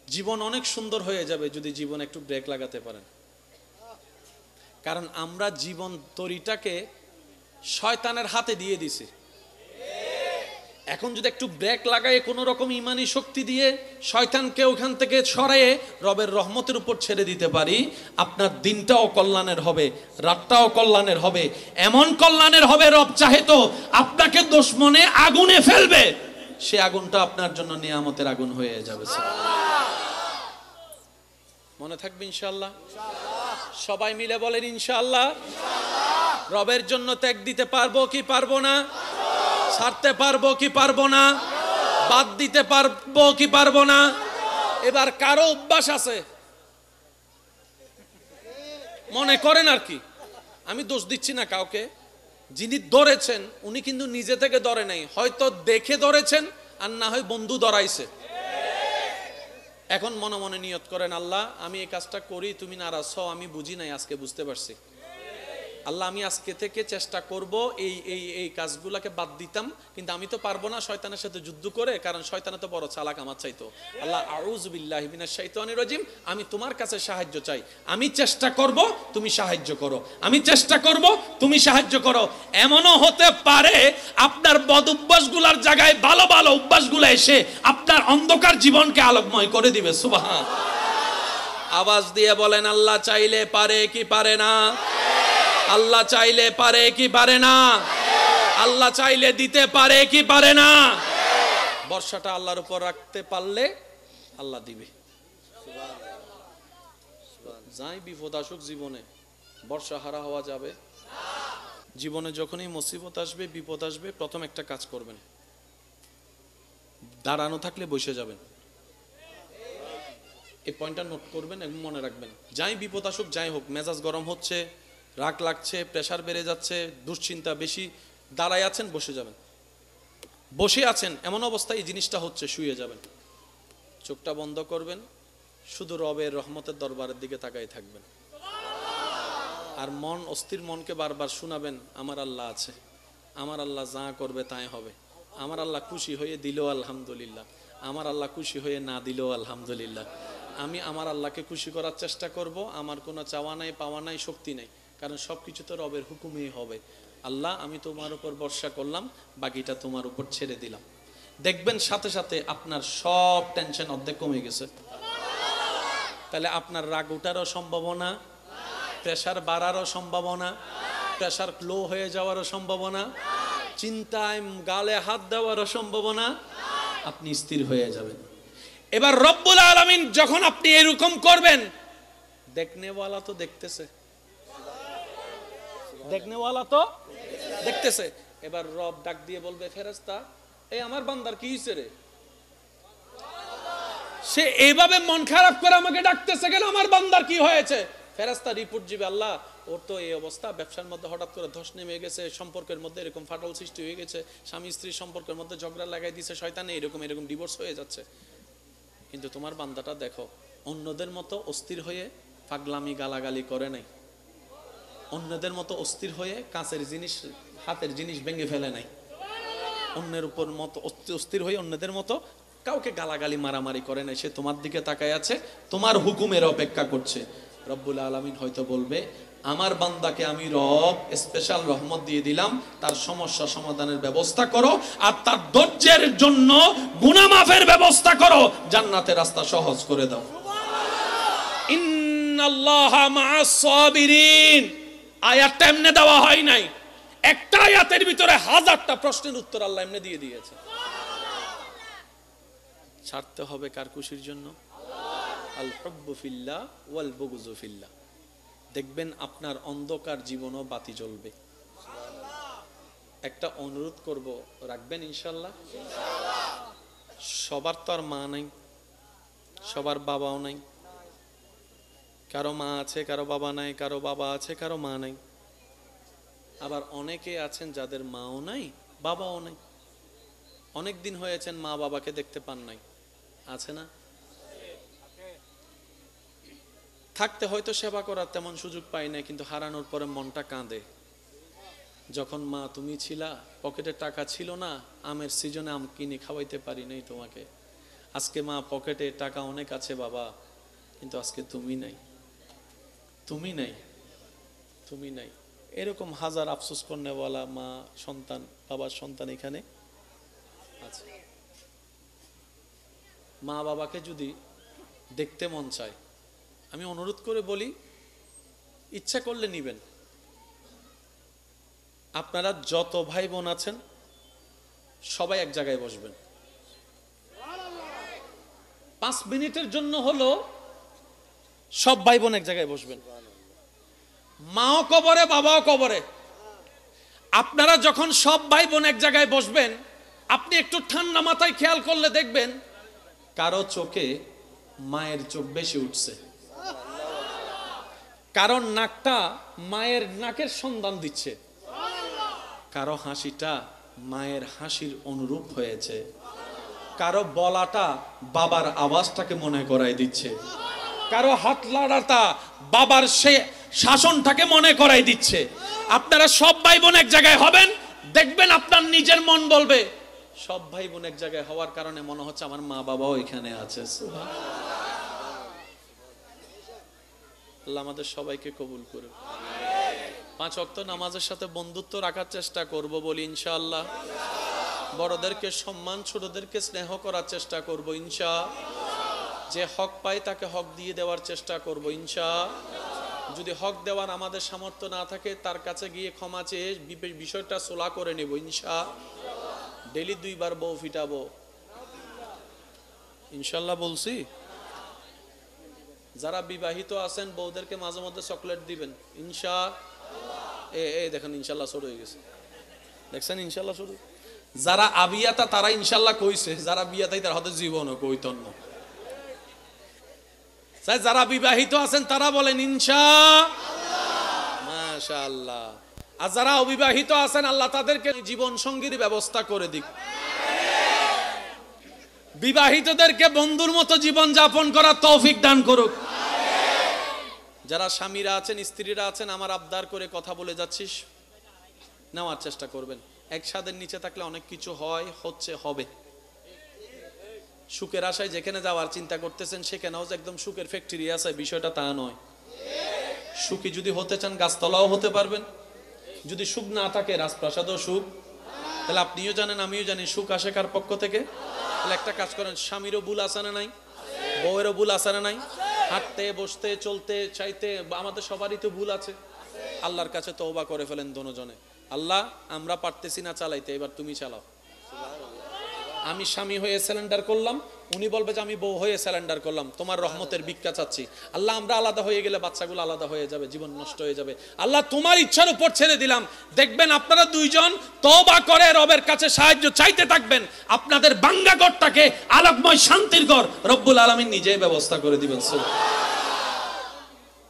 জীবন অনেক সুন্দর হয়ে যাবে যদি জীবন একটু ব্রেক লাগাতে পারেন। কারণ আমরা জীবন তরিটাকে শয়তানের হাতে দিয়ে দিছি। এখন যদি একটু ব্রেক লাগায় কোন রকম ইমানি শক্তি দিয়ে শয়তানকে ওখান থেকে সরাইয়ে রবের রহমতের উপর ছেড়ে দিতে পারি, আপনার দিনটাও কল্যাণের হবে, রাতটাও কল্যাণের হবে। এমন কল্যাণের হবে, রব চাহে তো আপনাকে দুশমনে আগুনে ফেলবে, সে আগুনটা আপনার জন্য নিয়ামতের আগুন হয়ে যাবে। মনে থাকবে ইনশাআল্লাহ? সবাই মিলে বলেন ইনশাআল্লাহ। রবের জন্য ত্যাগ দিতে পারবো কি পারবো না? ছাড়তে পারবো কি পারবো না? বাদ দিতে পারবো কি পারবো না? এবার কারো অভ্যাস আছে, মনে করেন আর কি, আমি দোষ দিচ্ছি না কাউকে, যিনি ধরেছেন উনি কিন্তু নিজে থেকে ধরে নাই, হয়তো দেখে ধরেছেন আর না হয় বন্ধু ধরাইছে। এখন মনে মনে নিয়ত করেন, আল্লাহ আমি এই কাজটা করি, তুমি নারাজ হও, আমি বুঝি নাই, আজকে বুঝতে পারছি। আল্লাহ আমি আজকে থেকে চেষ্টা করব এই এই এই কাজগুলোকে বাদ দিতাম, কিন্তু আমি তো পারবো না শয়তানের সাথে যুদ্ধ করে, কারণ শয়তানে তো বড় চালাক আমার চাইতো। আল্লাহ আউযু বিল্লাহি মিনাশ শাইতানির রাজিম, আমি তোমার কাছে সাহায্য চাই, আমি চেষ্টা করব তুমি সাহায্য করো, আমি চেষ্টা করব তুমি সাহায্য করো। এমনও হতে পারে আপনার বদ অভ্যাসগুলোর জায়গায় ভালো ভালো অভ্যাসগুলো এসে আপনার অন্ধকার জীবনকে আলোকময় করে দিবে। সুবহান। আওয়াজ দিয়ে বলেন আল্লাহ চাইলে পারে কি পারে না? আল্লাহ চাইলে পারে কি পারে না? আল্লাহ চাইলে দিতে পারে কি পারে না? বর্ষাটা আল্লাহর উপর রাখতে পারলে আল্লাহ দিবে। যাই বিপদ আসুক জীবনে, বর্ষা হারা হওয়া যাবে? জীবনে যখনই মুসিবত আসবে, বিপদ আসবে, প্রথম একটা কাজ করবেন, দাঁড়ানো থাকলে বসে যাবেন। এই পয়েন্টটা নোট করবেন এবং মনে রাখবেন, যাই বিপদ আসুক, যাই হোক, মেজাজ গরম হচ্ছে, রাগ লাগছে, প্রেশার বেড়ে যাচ্ছে, দুশ্চিন্তা বেশি, দাঁড়ায় আছেন, বসে যাবেন। বসে আছেন এমন অবস্থায় এই জিনিসটা হচ্ছে, শুয়ে যাবেন, চোখটা বন্ধ করবেন, শুধু রবের রহমতের দরবারের দিকে তাকাই থাকবেন। আর মন, অস্থির মনকে বারবার শোনাবেন, আমার আল্লাহ আছে, আমার আল্লাহ যা করবে তাই হবে, আমার আল্লাহ খুশি হয়ে দিলেও আলহামদুলিল্লাহ, আমার আল্লাহ খুশি হয়ে না দিলেও আলহামদুলিল্লাহ। আমি আমার আল্লাহকে খুশি করার চেষ্টা করব, আমার কোনো চাওয়া নাই, পাওয়া নাই, শক্তি নাই, কারণ সব কিছু তো রবের হুকুমেই হবে। আল্লাহ আমি তোমার উপর ভরসা করলাম, বাকিটা তোমার উপর ছেড়ে দিলাম। দেখবেন সাথে সাথে আপনার সব টেনশন অর্ধেক কমে গেছে। তাহলে আপনার রাগ ওঠারও সম্ভাবনা, প্রেশার বাড়ারও সম্ভাবনা, প্রেশার লো হয়ে যাওয়ারও সম্ভাবনা, চিন্তায় গালে হাত দেওয়ারও সম্ভাবনা, আপনি স্থির হয়ে যাবেন। এবার রব্বুল আলামিন যখন আপনি এরকম করবেন, দেখনেওয়ালা তো দেখতেছে, দেখনেওয়ালা তো দেখতেছে। এবার রব ডাক দিয়ে বলবে, ফেরেশতা এই আমার বান্দার কি হইছে রে? সে এইভাবে মন খারাপ করে আমাকে ডাকতেছে কেন? আমার বান্দার কি হয়েছে? ফেরেশতা রিপোর্ট দিবে, আল্লাহ ওর তো এই অবস্থা, ব্যবসার মধ্যে হঠাৎ করে ধস নেমে গেছে, সম্পর্কের মধ্যে এরকম ফাটল সৃষ্টি হয়ে গেছে, স্বামী স্ত্রীর সম্পর্কের মধ্যে ঝগড়া লাগাই দিছে শয়তানে, এরকম এরকম ডিভোর্স হয়ে যাচ্ছে। কিন্তু তোমার বান্দাটা দেখো, অন্যদের মতো অস্থির হয়ে পাগলামি গালাগালি করে নাই, অন্যদের মতো অস্থির হয়ে কাঁচের জিনিস, হাতের জিনিস ভেঙে ফেলে নাই, অন্যের উপর মতো অস্থির হয়ে অন্যদের মতো কাউকে গালাগালি মারামারি করে নাই। সে তোমার দিকে তাকায় আছে, তোমার হুকুমের অপেক্ষা করছে। রব্বুল আলামিন হয়তো বলবে, আমার বান্দাকে আমি রব স্পেশাল রহমত দিয়ে দিলাম, তার সমস্যা সমাধানের ব্যবস্থা করো, আর তার ধৈর্যের জন্য গুনাহ মাফের ব্যবস্থা করো, জান্নাতের রাস্তা সহজ করে দাও। ইন্নাল্লাহা মা'আস সাবিরিন আয়াতটা এমনি দেওয়া হয় নাই, একটা আয়াতের ভিতরে হাজারটা প্রশ্নের উত্তর আল্লাহ এমনি দিয়ে দিয়েছে। ছাড়তে হবে কার খুশির জন্য? আল হুব্বু ফিল্লাহ ওয়াল বুগযু ফিল্লাহ। দেখবেন আপনার অন্ধকার জীবনও বাতি জ্বলবে। একটা অনুরোধ করব, রাখবেন ইনশাআল্লাহ? সবার তো আর মা নাই, সবার বাবাও নাই, কারো মা আছে, কারো বাবা নাই, কারো বাবা আছে, কারো মা নাই। আবার অনেকে আছেন যাদের মাও নাই, বাবাও নাই, অনেক দিন হয়েছেন মা বাবাকে দেখতে পান নাই, আছে না? থাকতে হয়তো সেবা করার তেমন সুযোগ পাই না, কিন্তু হারানোর পরে মনটা কাঁদে। যখন মা তুমি ছিলা, পকেটে টাকা ছিল না, আমের সিজনে আম কিনে খাওয়াইতে পারি নাই তোমাকে। আজকে মা পকেটে টাকা অনেক আছে বাবা, কিন্তু আজকে তুমি নাই, তুমি নাই, তুমি নাই। এরকম হাজার আফসোস করনেওয়ালা মা সন্তান, বাবার সন্তান এখানে আছে। মা বাবাকে যদি দেখতে মন চায়, আমি অনুরোধ করে বলি, ইচ্ছা করলে নিবেন। আপনারা যত ভাই বোন আছেন সবাই এক জায়গায় বসবেন, 5 মিনিটের জন্য হলো সব ভাই বোন এক জায়গায় বসবেন। মাও কবরে, বাবাও কবরে। আপনারা যখন সব ভাই বোন এক জায়গায় বসবেন, আপনি একটু ঠান্ডা মাথায় খেয়াল করলে দেখবেন কারো চোখে মায়ের চোখ বেশি উঠছে, কারো নাকটা মায়ের নাকের সন্ধান দিচ্ছে, কারো হাসিটা মায়ের হাসির অনুরূপ হয়েছে, কারো বলাটা বাবার আওয়াজটাকে মনে করাই দিচ্ছে, কারো হাত লাড়াটা বাবার সে শাসনটাকে মনে করাই দিচ্ছে। আপনারা সব ভাই বোন এক জায়গায় হবেন, দেখবেন আপনার নিজের মন বলবে সব ভাই বোন এক জায়গায় হওয়ার কারণে মনে হচ্ছে আমার মা বাবাও এখানে আছে। আল্লাহ আমাদের সবাইকে কবুল করুন। 5 ওয়াক্ত নামাজের সাথে বন্ধুত্ব রাখার চেষ্টা করব বলি ইনশাআল্লাহ। বড়দেরকে সম্মান, ছোটদেরকে স্নেহ করার চেষ্টা করব ইনশাআল্লাহ। যে হক পায় তাকে হক দিয়ে দেওয়ার চেষ্টা করব ইনশাআল্লাহ। যদি হক দেওয়ার আমাদের সামর্থ্য না থাকে তার কাছে গিয়ে ক্ষমা চেয়ে বিষয়টা সোলা করে নেব ইনশাআল্লাহ। ডেলি 2 বার বউ ফিটাবো ইনশাআল্লাহ বলছি। যারা বিবাহিত আছেন বউদেরকে মাঝে মধ্যে চকলেট দিবেন ইনশাআল্লাহ। এই দেখেন ইনশাআল্লাহ শুরু হয়ে গেছে, দেখছেন ইনশাআল্লাহ শুরু। যারা আবিয়াতা তারা ইনশাআল্লাহ কইছে, যারা বিয়াতাই তারা হয়তো জীবনও কইতন না। যারা বিবাহিত আছেন তারা বলেন ইনশাআল্লাহ, মাশাআল্লাহ। আর যারা অবিবাহিত আছেন আল্লাহ তাদেরকে জীবন সঙ্গীর ব্যবস্থা করে দিক। বিবাহিতদেরকে বন্ধুর মতো জীবন যাপন করার তৌফিক দান করুক। যারা স্বামীরা আছেন, স্ত্রীরা আছেন, আমার আবদার করে কথা বলে যাচ্ছিস, নেওয়ার চেষ্টা করবেন। এক ছাদের নিচে থাকলে অনেক কিছু হয়, হচ্ছে, হবে। সুখের আশায় যেখানে যাওয়ার চিন্তা করতেছেন সেখানেও যে একদম সুখের ফ্যাক্টরি আছে বিষয়টা তা নয়। সুখী যদি হতে চান গাছতলাও হতে পারবেন, যদি সুখ না থাকে রাজপ্রাসাদও সুখ। তাহলে আপনিও জানেন আমিও জানি সুখ আসে কার পক্ষ থেকে। তাহলে একটা কাজ করেন, স্বামীরও ভুল আছে না নাই, বউয়েরও ভুল আছে না নাই, হাঁটতে বসতে চলতে চাইতে আমাদের সবারই তো ভুল আছে। আল্লাহর কাছে তওবা করে ফেলেন দোনোজনে, আল্লাহ আমরা পারতেছি না চালাইতে, এবার তুমি চালাও। আমি স্বামী হয়ে স্যালেন্ডার করলাম, উনি বলবে যে আমি বউ হয়ে স্যালেন্ডার করলাম, তোমার রহমতের ভিক্ষা চাচ্ছি। আল্লাহ আমরা আলাদা হয়ে গেলে বাচ্চাগুলো আলাদা হয়ে যাবে, জীবন নষ্ট হয়ে যাবে। আল্লাহ তোমার ইচ্ছার উপর ছেড়ে দিলাম। দেখবেন আপনারা দুইজন তওবা করে রবের কাছে সাহায্য চাইতে থাকবেন, আপনাদের বাঙ্গা ঘরটাকে আলোকময় শান্তির ঘর রব্বুল আলামিন নিজেই ব্যবস্থা করে দিবেন।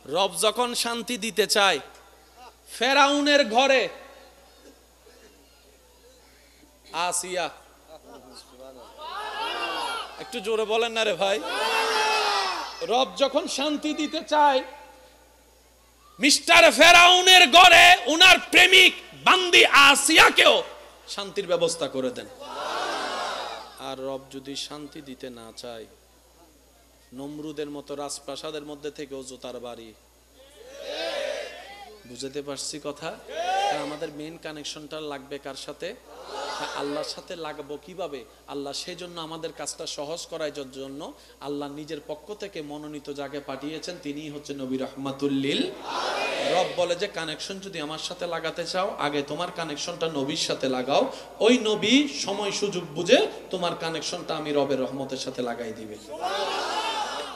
রব যখন শান্তি দিতে চায়, ফেরাউনের ঘরে আসিয়া, একটু জোরে বলেন না রে ভাই। রব যখন শান্তি দিতে চায়, মিস্টার ফেরাউনের ঘরে উনার প্রেমিক বান্দি আসিয়াকেও শান্তির ব্যবস্থা করে দেন। আর রব যদি শান্তি দিতে না চায়, নমরুদের মতো রাজপ্রাসাদের মধ্যে থেকেও জোতার বাড়ি। বুঝতে পারছি কথা? আমাদের মেইন কানেকশনটা লাগবে কার সাথে? আল্লাহর সাথে লাগাবো কিভাবে? আল্লাহ সেই জন্য আমাদের কাজটা সহজ করার জন্য আল্লাহ নিজের পক্ষ থেকে মনোনীত যাকে পাঠিয়েছেন তিনিই হচ্ছে নবী রাহমাতুল লিল। রব বলে যে কানেকশন যদি আমার সাথে লাগাতে চাও, আগে তোমার কানেকশনটা নবীর সাথে লাগাও, ওই নবী সময় সুযোগ বুঝে তোমার কানেকশনটা আমি রবের রহমতের সাথে লাগাই দিবে।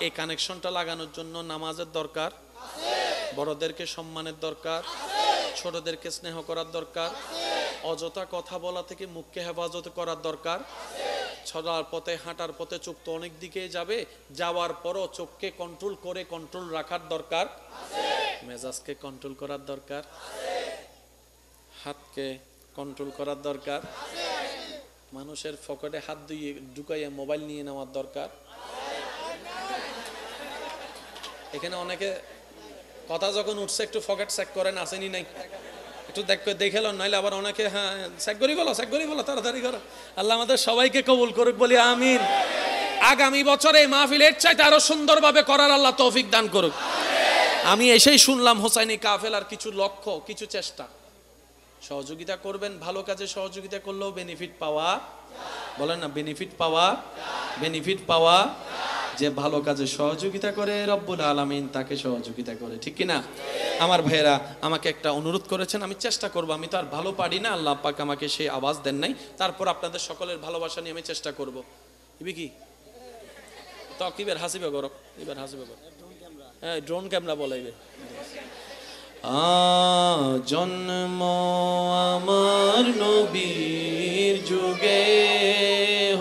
এই কানেকশনটা লাগানোর জন্য নামাজের দরকার, বড়দেরকে সম্মানের দরকার, ছোটদেরকে স্নেহ করার দরকার, অযথা কথা বলা থেকে মুখকে হেফাজত করার দরকার। চলার পথে হাঁটার পথে চোখ তো অনেক দিকে যাবে, যাওয়ার পরও চোখকে কন্ট্রোল করে কন্ট্রোল রাখার দরকার, মেজাজকে কন্ট্রোল করার দরকার, হাতকে কন্ট্রোল করার দরকার, মানুষের পকেটে হাত দিয়ে ঢুকাইয়া মোবাইল নিয়ে নেওয়ার দরকার। এখানে অনেকে কথা যখন উঠছে একটু পকেট চেক করেন, আসেনি নাই একটু দেখে লন, নাইলে আবার অনেকে হ্যাঁ চেক করি বলো তাড়াতাড়ি করো। আল্লাহ আমাদের সবাইকে কবুল করুক বলি আমিন। আগামী বছরে এই মাহফিল এর চাইতে আরো সুন্দরভাবে করার আল্লাহ তৌফিক দান করুক। আমি এসেই শুনলাম হোসাইনি কাফেলার কিছু লক্ষ্য, কিছু চেষ্টা। সহযোগিতা করবেন, ভালো কাজে সহযোগিতা করলেও বেনিফিট পাওয়া, বলেন না বেনিফিট পাওয়া। যে ভালো কাজে সহযোগিতা করে রব্বুল আলামিন তাকে সহযোগিতা করে, ঠিক কিনা? আমার ভাইয়েরা আমাকে একটা অনুরোধ করেছেন, আমি চেষ্টা করব। আমি তো আর ভালো পারি না, আল্লাহ পাক আমাকে সেই আওয়াজ দেন নাই, তারপর আপনাদের সকলের ভালোবাসা নিয়ে আমি চেষ্টা করব। ইবি কি তকিবের হাসিবে গরক, এবার হাসিবে গরক, হ্যাঁ ড্রোন ক্যামেরা বলাইবে। জন্ম আমার নবীর যুগে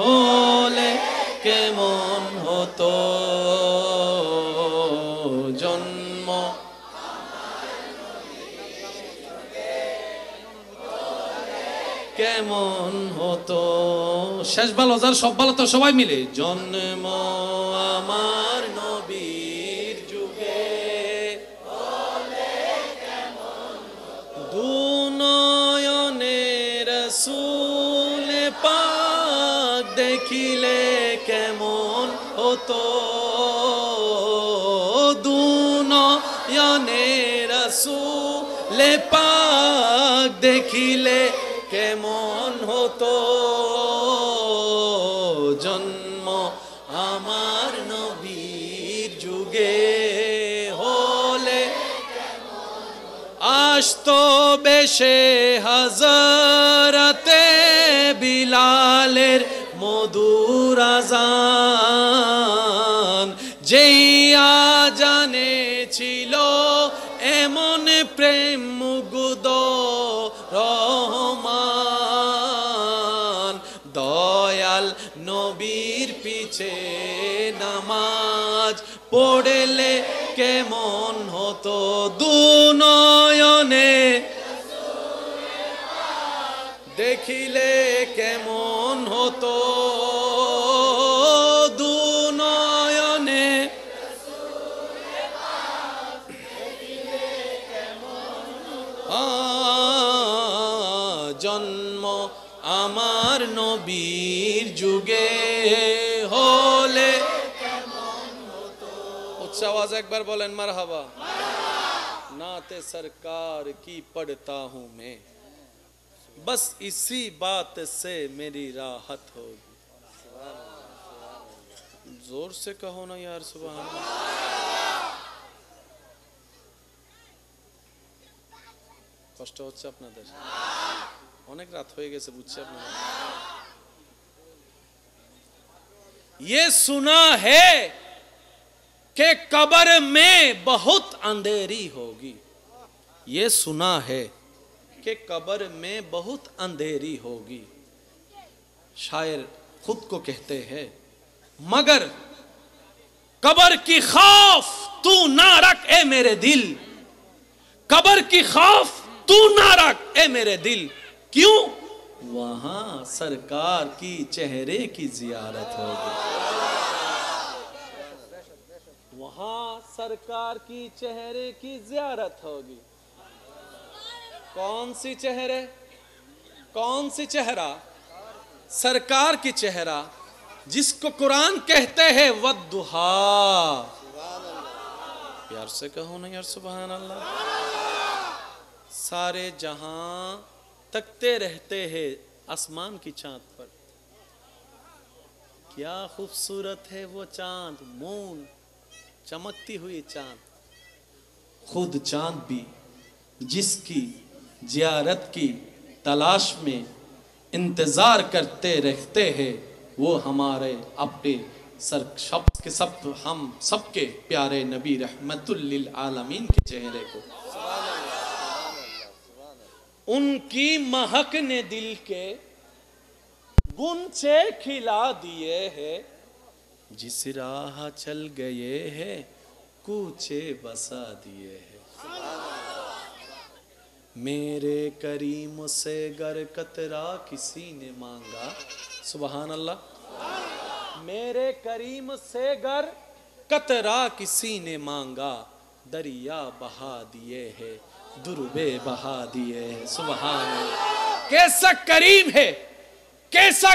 হলে কেমন হতো, জন্ম কেমন হতো। শেষ ভালো যার সব ভালো তো সবাই মিলে, জন্ম আমার নবীর যুগে হলে দেখিলে কেমন হতো দুনয়নে রাসূলে পাক দেখিলে কেমন হতো জন্ম আমার নবীর যুগে হলে আসতো বেশে হযরতে বিলালের মধুর আযান যেই আজানে ছিল এমন প্রেম মুগ্ধ রহমান দয়াল নবীর পিছে নামাজ পড়লে কেমন হতো দুনয়নে দেখিলে কেমন হতো দুনয়নে জন্ম আমার নবীর যুগে হলে উচ্চ আওয়াজ একবার বলেন মারহাবা नाते सरकार की पढ़ता हूँ मैं बस इसी बात से मेरी राहत होगी जोर से कहो ना यार सुभान अल्लाह কষ্ট হচ্ছে আপনাদের অনেক রাত হয়ে গেছে বুঝছি আপনারা ये सुना है कि कब्र में बहुत अंधेरी होगी ये सुना है कि कब्र में बहुत अंधेरी होगी शायर खुद को कहते हैं मगर कब्र की खौफ तू ना रख ए मेरे दिल कब्र की खौफ तू ना रख ए मेरे दिल क्यों वहां सरकार की चेहरे की जियारत होगी वहां सरकार की चेहरे की जियारत होगी कौन सी चेहरे कौन सी चेहरा सरकार की चेहरा जिसको कुरान कहते हैं वद्दुहा प्यार से कहो ना यार सुभान अल्लाह सारे जहां तकते रहते हैं आसमान की चांद पर क्या खूबसूरत है वो चांद मून चमकती हुई चांद खुद चांद भी जिसकी जियारत की तलाश में इंतजार करते रहते हैं वो हमारे अपने हम सबके प्यारे नबी रहमतुल लिल आलमीन के चेहरे को उनकी महक ने दिल के गुंचे खिला दिए हैं जिस राह चल गए हैं कूचे बसा दिए हैं मेरे करीम से गर कतरा किसी ने मांगा सुभान अल्लाह मेरे करीम से गर कतरा किसी ने मांगा दरिया बहा दिए हैं दुर्बे बहा दिए हैं सुभान अल्लाह कैसा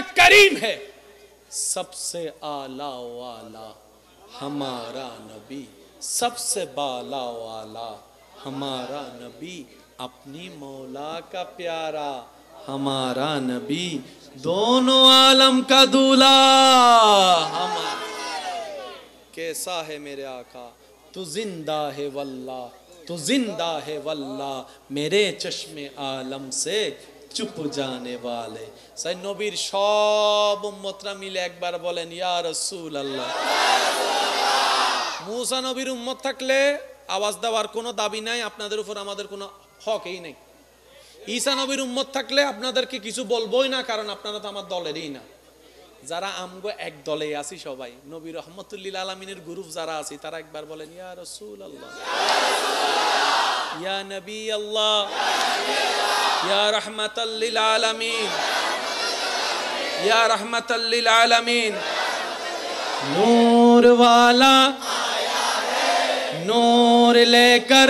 करीम है सबसे आला वाला हमारा नबी सबसे बाला वाला हमारा नबी अपनी मौला का प्यारा हमारा नबी दोनों आलम का दूल्हा हमारा कैसा है मेरे आका तू जिंदा है वल्लाह तू जिंदा है वल्लाह मेरे चश्मे आलम से चुप जाने वाले सही नबीर सब उम्मतरा मिले एक बार बोलें या रसूल अल्लाह मूसा नबीर उम्मत থাকলে आवाज দেওয়ার কোনো দাবি নাই আপনাদের উপর আমাদের কোনো হকই নাই ঈসা নবীর উম্মত থাকলে আপনাদেরকে কিছু বলবোই না কারণ আপনারা তো আমার দলেরই না যারা আমগো এক দলে আছি সবাই নবী রহমতুল লিল আলামিনের গ্রুপ যারা আছি তারা একবার বলেন ইয়া রাসূল আল্লাহ ইয়া নবী আল্লাহ ইয়া রাহমাতাল লিল আলামিন ইয়া রাহমাতাল লিল আলামিন नूर वाला आया है नूर लेकर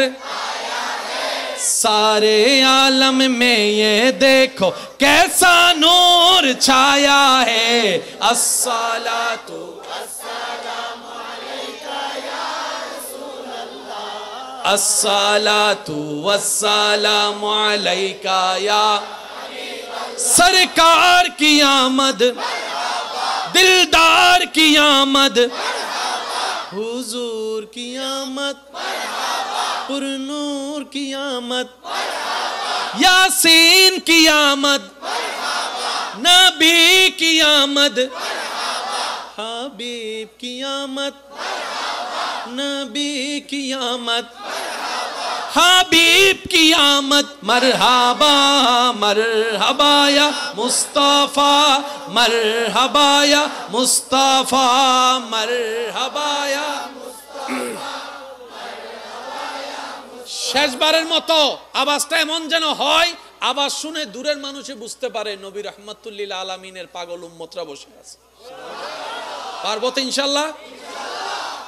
सारे आलम में ये देखो कैसा नूर छाया है। अस्सलातु अस्सलातु वस्सलामु अलैका या सरकार की आमद, दिलदार की आमद, हुजूर की आमद, पुरनूर की आमद, यासीन की आमद, नबी की आमद, हबीब की आमद, नबी की आमद, हबीब की आमद। मरहबा मरहबा या मुस्तफा, मरहबा या मुस्तफा, मरहबा या শেষবারের মতো আওয়াজটা এমন যেন হয়, আওয়াজ শুনে দূরের মানুষে বুঝতে পারে নবী রাহমাতুল লিল আলামিনের পাগল উম্মতরা বসে আছে। পারবো তো ইনশাআল্লাহ?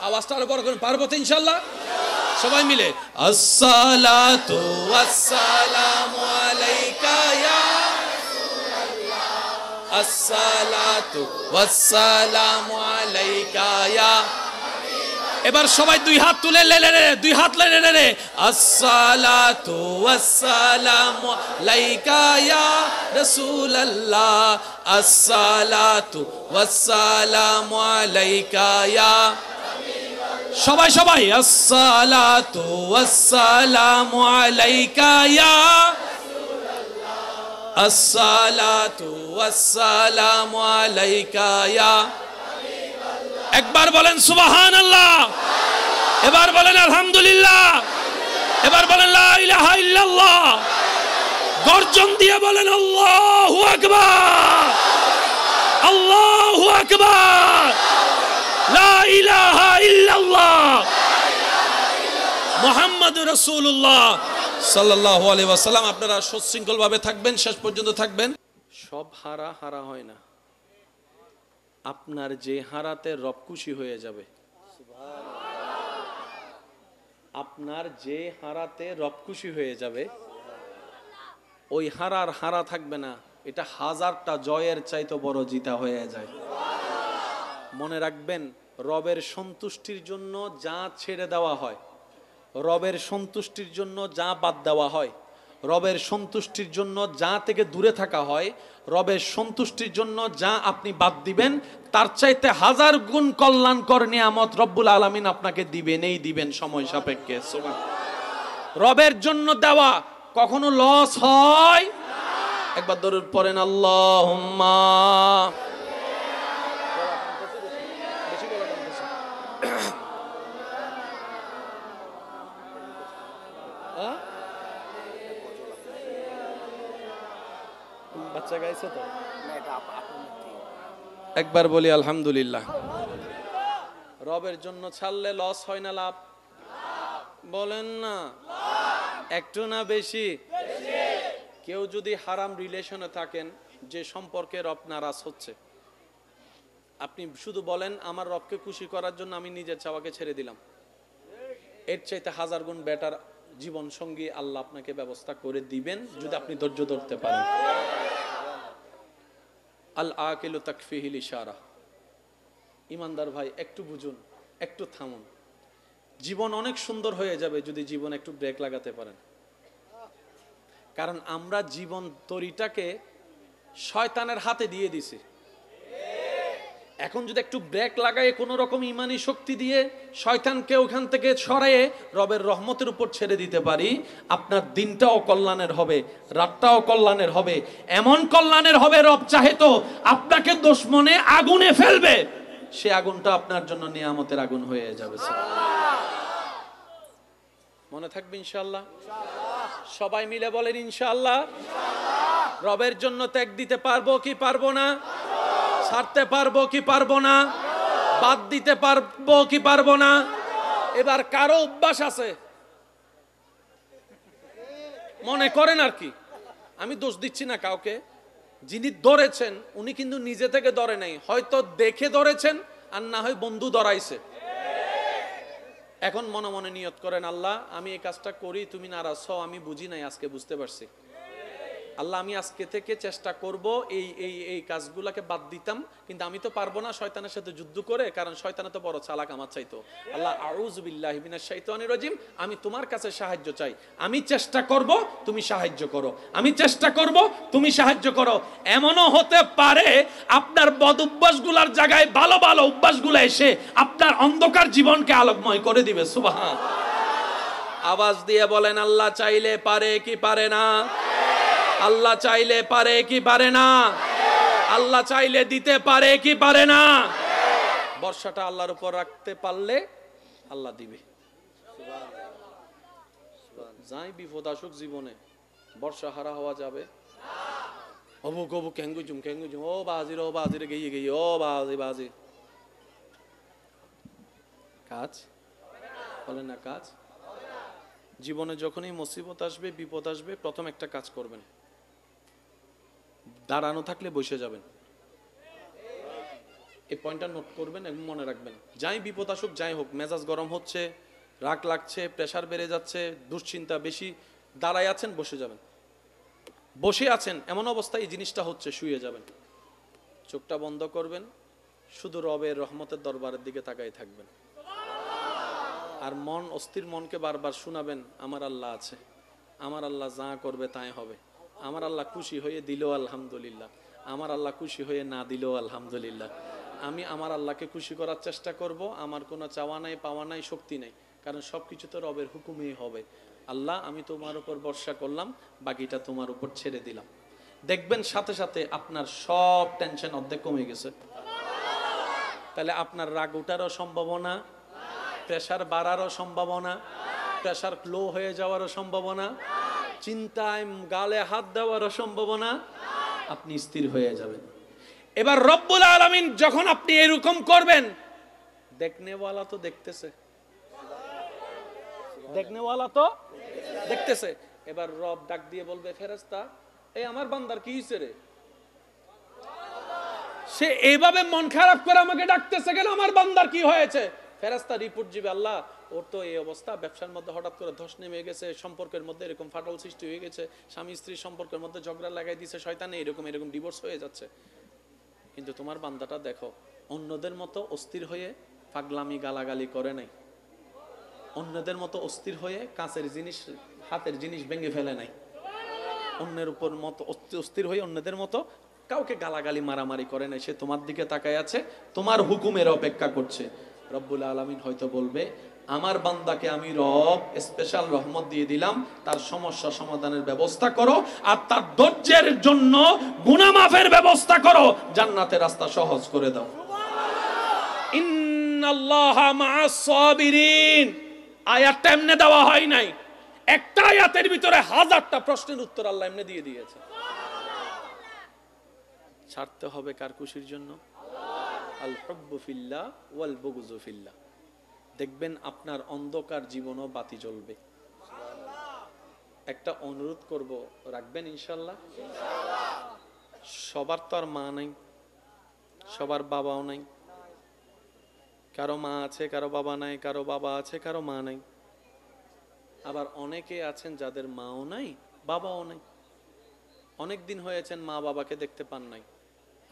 আওয়াজটা আরো বড় করুন, পারবো তো ইনশাআল্লাহ? সবাই মিলে আসসালাতু ওয়াসসালামু আলাইকা ইয়া রাসূলুল্লাহ, আসসালাতু ওয়াসসালামু আলাইকা ইয়া। এবার সবাই দুই হাত তুলে দুই হাত লে আসসালাতু ওয়াসসালামু আলাইকা ইয়া রাসূলুল্লাহ, আসসালাতু ওয়াসসালামু আলাইকা ইয়া। সবাই সবাই আসসালাতু ওয়াসসালামু আলাইকা ইয়া রাসূলুল্লাহ, আসসালাতু ওয়াসসালামু আলাইকা ইয়া। একবার বলেন সুবহানাল্লাহ, এবার বলেন আলহামদুলিল্লাহ, এবার বলেন লা ইলাহা ইল্লাল্লাহ, গর্জন দিয়ে বলেন আল্লাহু আকবার, আল্লাহু আকবার, লা ইলাহা ইল্লাল্লাহ, মুহাম্মাদুর রাসূলুল্লাহ সাল্লাল্লাহু আলাইহি ওয়াসাল্লাম। আপনারা সুশৃঙ্খল ভাবে থাকবেন, শেষ পর্যন্ত থাকবেন। সব হারা হারা হয় না, আপনার যে হারাতে রব খুশি হয়ে যাবে, আপনার যে হারাতে রব খুশি হয়ে যাবে, ওই হারার হারা থাকবে না, এটা হাজারটা জয়ের চাইতে বড় জিতা হয়ে যায়। মনে রাখবেন, রবের সন্তুষ্টির জন্য যা ছেড়ে দেওয়া হয়, রবের সন্তুষ্টির জন্য যা বাদ দেওয়া হয়, রবের সন্তুষ্টির জন্য যা থেকে দূরে থাকা হয়, রবের সন্তুষ্টির জন্য যা আপনি বাদ দিবেন, তার চাইতে হাজার গুণ কল্যাণকর নিয়ামত রব্বুল আলামিন আপনাকে দিবেনই দিবেন সময় সাপেক্ষে। রবের জন্য দেওয়া কখনো লস হয়? একবার দরুদ পড়েন আল্লাহুম্মা। বাচ্চা গাইছে তো, একবার বলি আলহামদুলিল্লাহ। রবের জন্য ছাড়লে লস হয় না লাভ? বলেন না, একটু না বেশি? কেউ যদি হারাম রিলেশনে থাকেন, যে সম্পর্কে রব নারাজ হচ্ছে, আপনি শুধু বলেন আমার রবকে খুশি করার জন্য আমি নিজের চাওয়াকে ছেড়ে দিলাম, এর চাইতে হাজার গুণ বেটার জীবন সঙ্গী আল্লাহ আপনাকে ব্যবস্থা করে দিবেন যদি আপনি ধৈর্য ধরতে পারেন। আল আকিলু তাকফিহিল ইশারা। ইমানদার ভাই, একটু বুঝুন, একটু থামুন। জীবন অনেক সুন্দর হয়ে যাবে যদি জীবন একটু ব্রেক লাগাতে পারেন। কারণ আমরা জীবন তরিটাকে শয়তানের হাতে দিয়ে দিছি। এখন যদি একটু ব্রেক লাগায় কোনো রকম ইমানি শক্তি দিয়ে শয়তানকে ওখান থেকে সরায়ে রবের রহমতের উপর ছেড়ে দিতে পারি, আপনার দিনটাও কল্যাণের হবে, রাতটাও কল্যাণের হবে। এমন কল্যাণের হবে, রব চাহে তো আপনাকে দুশমনে আগুনে ফেলবে, সে আগুনটা আপনার জন্য নিয়ামতের আগুন হয়ে যাবে। মনে থাকবে ইনশাআল্লাহ? সবাই মিলে বলেন ইনশাআল্লাহ। রবের জন্য ত্যাগ দিতে পারবো কি পারবো না? ছাড়তে পারবো কি পারবো না? বাদ দিতে পারবো কি পারবো না? এবার কারো অভ্যাস আছে, মনে করেন আর কি, আমি দোষ দিচ্ছি না কাউকে, যিনি ধরেছেন উনি কিন্তু নিজে থেকে ধরে নাই, হয়তো দেখে ধরেছেন আর না হয় বন্ধু ধরাইছে। এখন মনে মনে নিয়ত করেন, আল্লাহ আমি এই কাজটা করি, তুমি নারাজ হও, আমি বুঝি নাই, আজকে বুঝতে পারছি। আল্লাহ আমি আজকে থেকে চেষ্টা করব এই এই এই কাজগুলোকে বাদ দিতাম, কিন্তু আমি তো পারবো না শয়তানের সাথে যুদ্ধ করে, কারণ শয়তানে তো বড় চালাক আমার চাইতো। আল্লাহ আউযু বিল্লাহি মিনাশ শাইতানির রাজিম, আমি তোমার কাছে সাহায্য চাই। আমি চেষ্টা করব, তুমি সাহায্য করো। আমি চেষ্টা করব, তুমি সাহায্য করো। এমনও হতে পারে আপনার বদ অভ্যাসগুলোর জায়গায় ভালো ভালো অভ্যাসগুলো এসে আপনার অন্ধকার জীবনকে আলোকময় করে দিবে। সুবহান। আওয়াজ দিয়ে বলেন, আল্লাহ চাইলে পারে কি পারে না? আল্লাহ চাইলে পারে কি পারে না? আল্লাহ চাইলে দিতে পারে কি পারে না? বর্ষাটা আল্লাহর উপর রাখতে পারলে আল্লাহ দিবে। যাই বিপদ আসুক জীবনে, বর্ষা হারা হওয়া যাবে? অবুক অবুক ক্যাঙ্গুজুম ক্যাঙ্গুজুম, ও বাজিরে গিয়ে গিয়ে, ও বাজি কাজ বলেন না, কাজ। জীবনে যখনই মুসিবত আসবে, বিপদ আসবে, প্রথম একটা কাজ করবেন, দাঁড়ানো থাকলে বসে যাবেন। এই পয়েন্টটা নোট করবেন এবং মনে রাখবেন। যাই বিপদ আসুক, যাই হোক, মেজাজ গরম হচ্ছে, রাগ লাগছে, প্রেশার বেড়ে যাচ্ছে, দুশ্চিন্তা বেশি, দাঁড়ায় আছেন, বসে যাবেন। বসে আছেন এমন অবস্থায় এই জিনিসটা হচ্ছে, শুয়ে যাবেন, চোখটা বন্ধ করবেন, শুধু রবের রহমতের দরবারের দিকে তাকাই থাকবেন। আর মন, অস্থির মনকে বারবার শোনাবেন, আমার আল্লাহ আছে, আমার আল্লাহ যা করবে তাই হবে, আমার আল্লাহ খুশি হয়ে দিলেও আলহামদুলিল্লাহ, আমার আল্লাহ খুশি হয়ে না দিলেও আলহামদুলিল্লাহ। আমি আমার আল্লাহকে খুশি করার চেষ্টা করব। আমার কোনো চাওয়া নাই, পাওয়া নাই, শক্তি নাই, কারণ সব কিছু তো রবের হুকুমেই হবে। আল্লাহ আমি তোমার উপর ভরসা করলাম, বাকিটা তোমার উপর ছেড়ে দিলাম। দেখবেন সাথে সাথে আপনার সব টেনশন অর্ধেক কমে গেছে। তাহলে আপনার রাগ ওঠারও সম্ভাবনা, প্রেশার বাড়ারও সম্ভাবনা, প্রেশার লো হয়ে যাওয়ারও সম্ভাবনা, চিন্তায় গালে হাত দেওয়ারও সম্ভাবনা, আপনি স্থির হয়ে যাবেন। এবার রব্বুল আলামিন যখন আপনি এরকম করবেন, দেখনেওয়ালা তো দেখতেছে, দেখনেওয়ালা তো দেখতেছে। এবার রব ডাক দিয়ে বলবে, ফেরেশতা এই আমার বান্দার কি হইছে রে? সে এইভাবে মন খারাপ করে আমাকে ডাকতেছে কেন? আমার বান্দার কি হয়েছে? ফেরেশতা রিপোর্ট দিবে, আল্লাহ ওর তো এই অবস্থা, ব্যবসার মধ্যে হঠাৎ করে ধস নেমে গেছে, সম্পর্কের মধ্যে এরকম ফাটল সৃষ্টি হয়ে গেছে, স্বামী স্ত্রীর সম্পর্কের মধ্যে ঝগড়া লাগাই দিয়েছে শয়তানে, এরকম এরকম ডিভোর্স হয়ে যাচ্ছে। কিন্তু তোমার বান্দাটা দেখো, অন্যদের মতো অস্থির হয়ে পাগলামি গালাগালি করে নাই, অন্যদের মতো অস্থির হয়ে কাছের জিনিস, হাতের জিনিস ভেঙে ফেলে নাই, অন্যের উপর মতো অস্থির হয়ে অন্যদের মতো কাউকে গালাগালি মারামারি করে নাই। সে তোমার দিকে তাকায় আছে, তোমার হুকুমের অপেক্ষা করছে। রব্বুল আলামিন হয়তো বলবে, আমার বান্দাকে আমি রব স্পেশাল রহমত দিয়ে দিলাম, তার সমস্যা সমাধানের ব্যবস্থা করো, আর তার ধৈর্যের জন্য গুনাহ মাফের ব্যবস্থা করো, জান্নাতের রাস্তা সহজ করে দাও। ইন্নাল্লাহা মা'আস সাবিরিন, আয়াতটা এমনি দেওয়া হয় নাই, একটা আয়াতের ভিতরে হাজারটা প্রশ্নের উত্তর আল্লাহ এমনি দিয়ে দিয়েছে। ছাড়তে হবে কার খুশির জন্য? আল হুব্বু ফিল্লাহ ওয়াল বুগযু ফিল্লাহ। দেখবেন আপনার অন্ধকার জীবনও বাতি জ্বলবে। একটা অনুরোধ করব, রাখবেন ইনশাআল্লাহ? সবার তো আর মা নাই, সবার বাবাও নাই, কারো মা আছে কারো বাবা নাই, কারো বাবা আছে কারো মা নাই। আবার অনেকে আছেন যাদের মাও নাই বাবাও নাই, অনেক দিন হয়েছেন মা বাবাকে দেখতে পান নাই,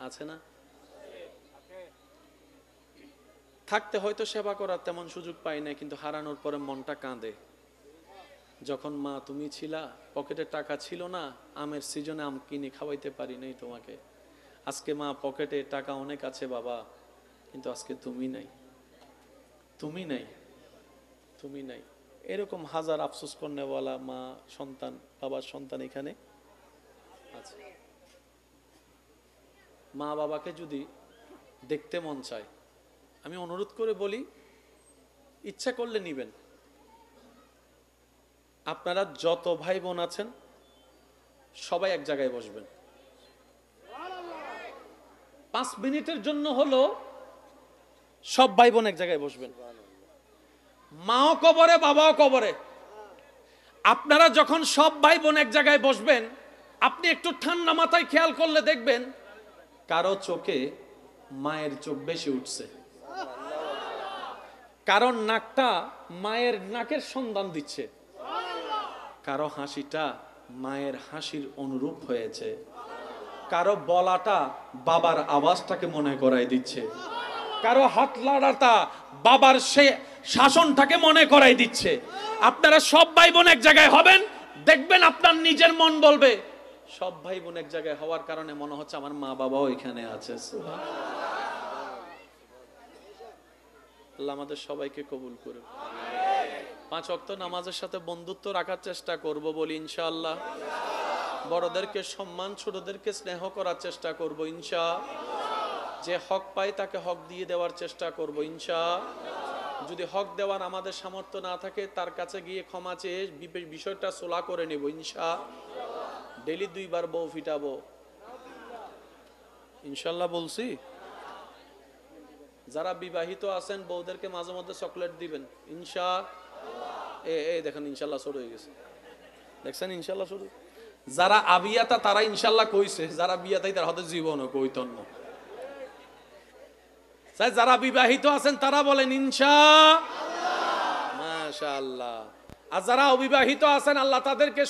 আছে না? থাকতে হয়তো সেবা করার তেমন সুযোগ পাই না, কিন্তু হারানোর পরে মনটা কাঁদে। যখন মা তুমি ছিলা, পকেটে টাকা ছিল না, আমের সিজনে আম কিনে খাওয়াইতে পারি নাই তোমাকে। আজকে মা পকেটে টাকা অনেক আছে বাবা, কিন্তু আজকে তুমি নাই, তুমি নাই, তুমি নাই। এরকম হাজার আফসোস করনেওয়ালা মা সন্তান, বাবার সন্তান এখানে আছে। মা বাবাকে যদি দেখতে মন চায়, আমি অনুরোধ করে বলি, ইচ্ছা করলে নিবেন। আপনারা যত ভাই বোন আছেন সবাই এক জায়গায় বসবেন, 5 মিনিটের জন্য হলো সব ভাই বোন এক জায়গায় বসবেন। মাও কবরে বাবাও কবরে। আপনারা যখন সব ভাই বোন এক জায়গায় বসবেন, আপনি একটু ঠান্ডা মাথায় খেয়াল করলে দেখবেন কারো চোখে মায়ের চোখ বেশি উঠছে, কারণ নাকটা মায়ের নাকের সন্ধান দিচ্ছে, কারো হাসিটা মায়ের হাসির অনুরূপ হয়েছে, কারো বলাটা বাবার আওয়াজটাকে মনে করাই দিচ্ছে, কারো হাত লাড়াটা বাবার সে শাসনটাকে মনে করাই দিচ্ছে। আপনারা সব ভাই বোন এক জায়গায় হবেন, দেখবেন আপনার নিজের মন বলবে সব ভাই বোন এক জায়গায় হওয়ার কারণে মনে হচ্ছে আমার মা বাবাও এখানে আছে। আল্লাহ আমাদের সবাইকে কবুল করুন। 5 ওয়াক্ত নামাজের সাথে বন্ধুত্ব রাখার চেষ্টা করব বলি ইনশাআল্লাহ। বড়দেরকে সম্মান, ছোটদেরকে স্নেহ করার চেষ্টা করব ইনশাআল্লাহ। যে হক পায় তাকে হক দিয়ে দেওয়ার চেষ্টা করব ইনশাআল্লাহ। যদি হক দেওয়ার আমাদের সামর্থ্য না থাকে তার কাছে গিয়ে ক্ষমা চেয়ে বিষয়টা সোলা করে নেব ইনশাআল্লাহ। ডেইলি 2 বার বউ ফিটাবো ইনশাআল্লাহ বলছি। যারা বিবাহিত আছেন বউদেরকে মাঝে মধ্যে চকলেট দিবেন ইনশাআল্লাহ। এই দেখেন ইনশাআল্লাহ শুরু হয়ে গেছে, দেখছেন ইনশাআল্লাহ শুরু। যারা আবিয়াতা তারা ইনশাআল্লাহ কইছে, যারা বিয়াতাই তার হাতে জীবনও কইতন না। যারা বিবাহিত আছেন তারা বলেন ইনশাআল্লাহ, মাশাআল্লাহ। আর যারা অবিবাহিত আছেন আল্লাহ তাদেরকে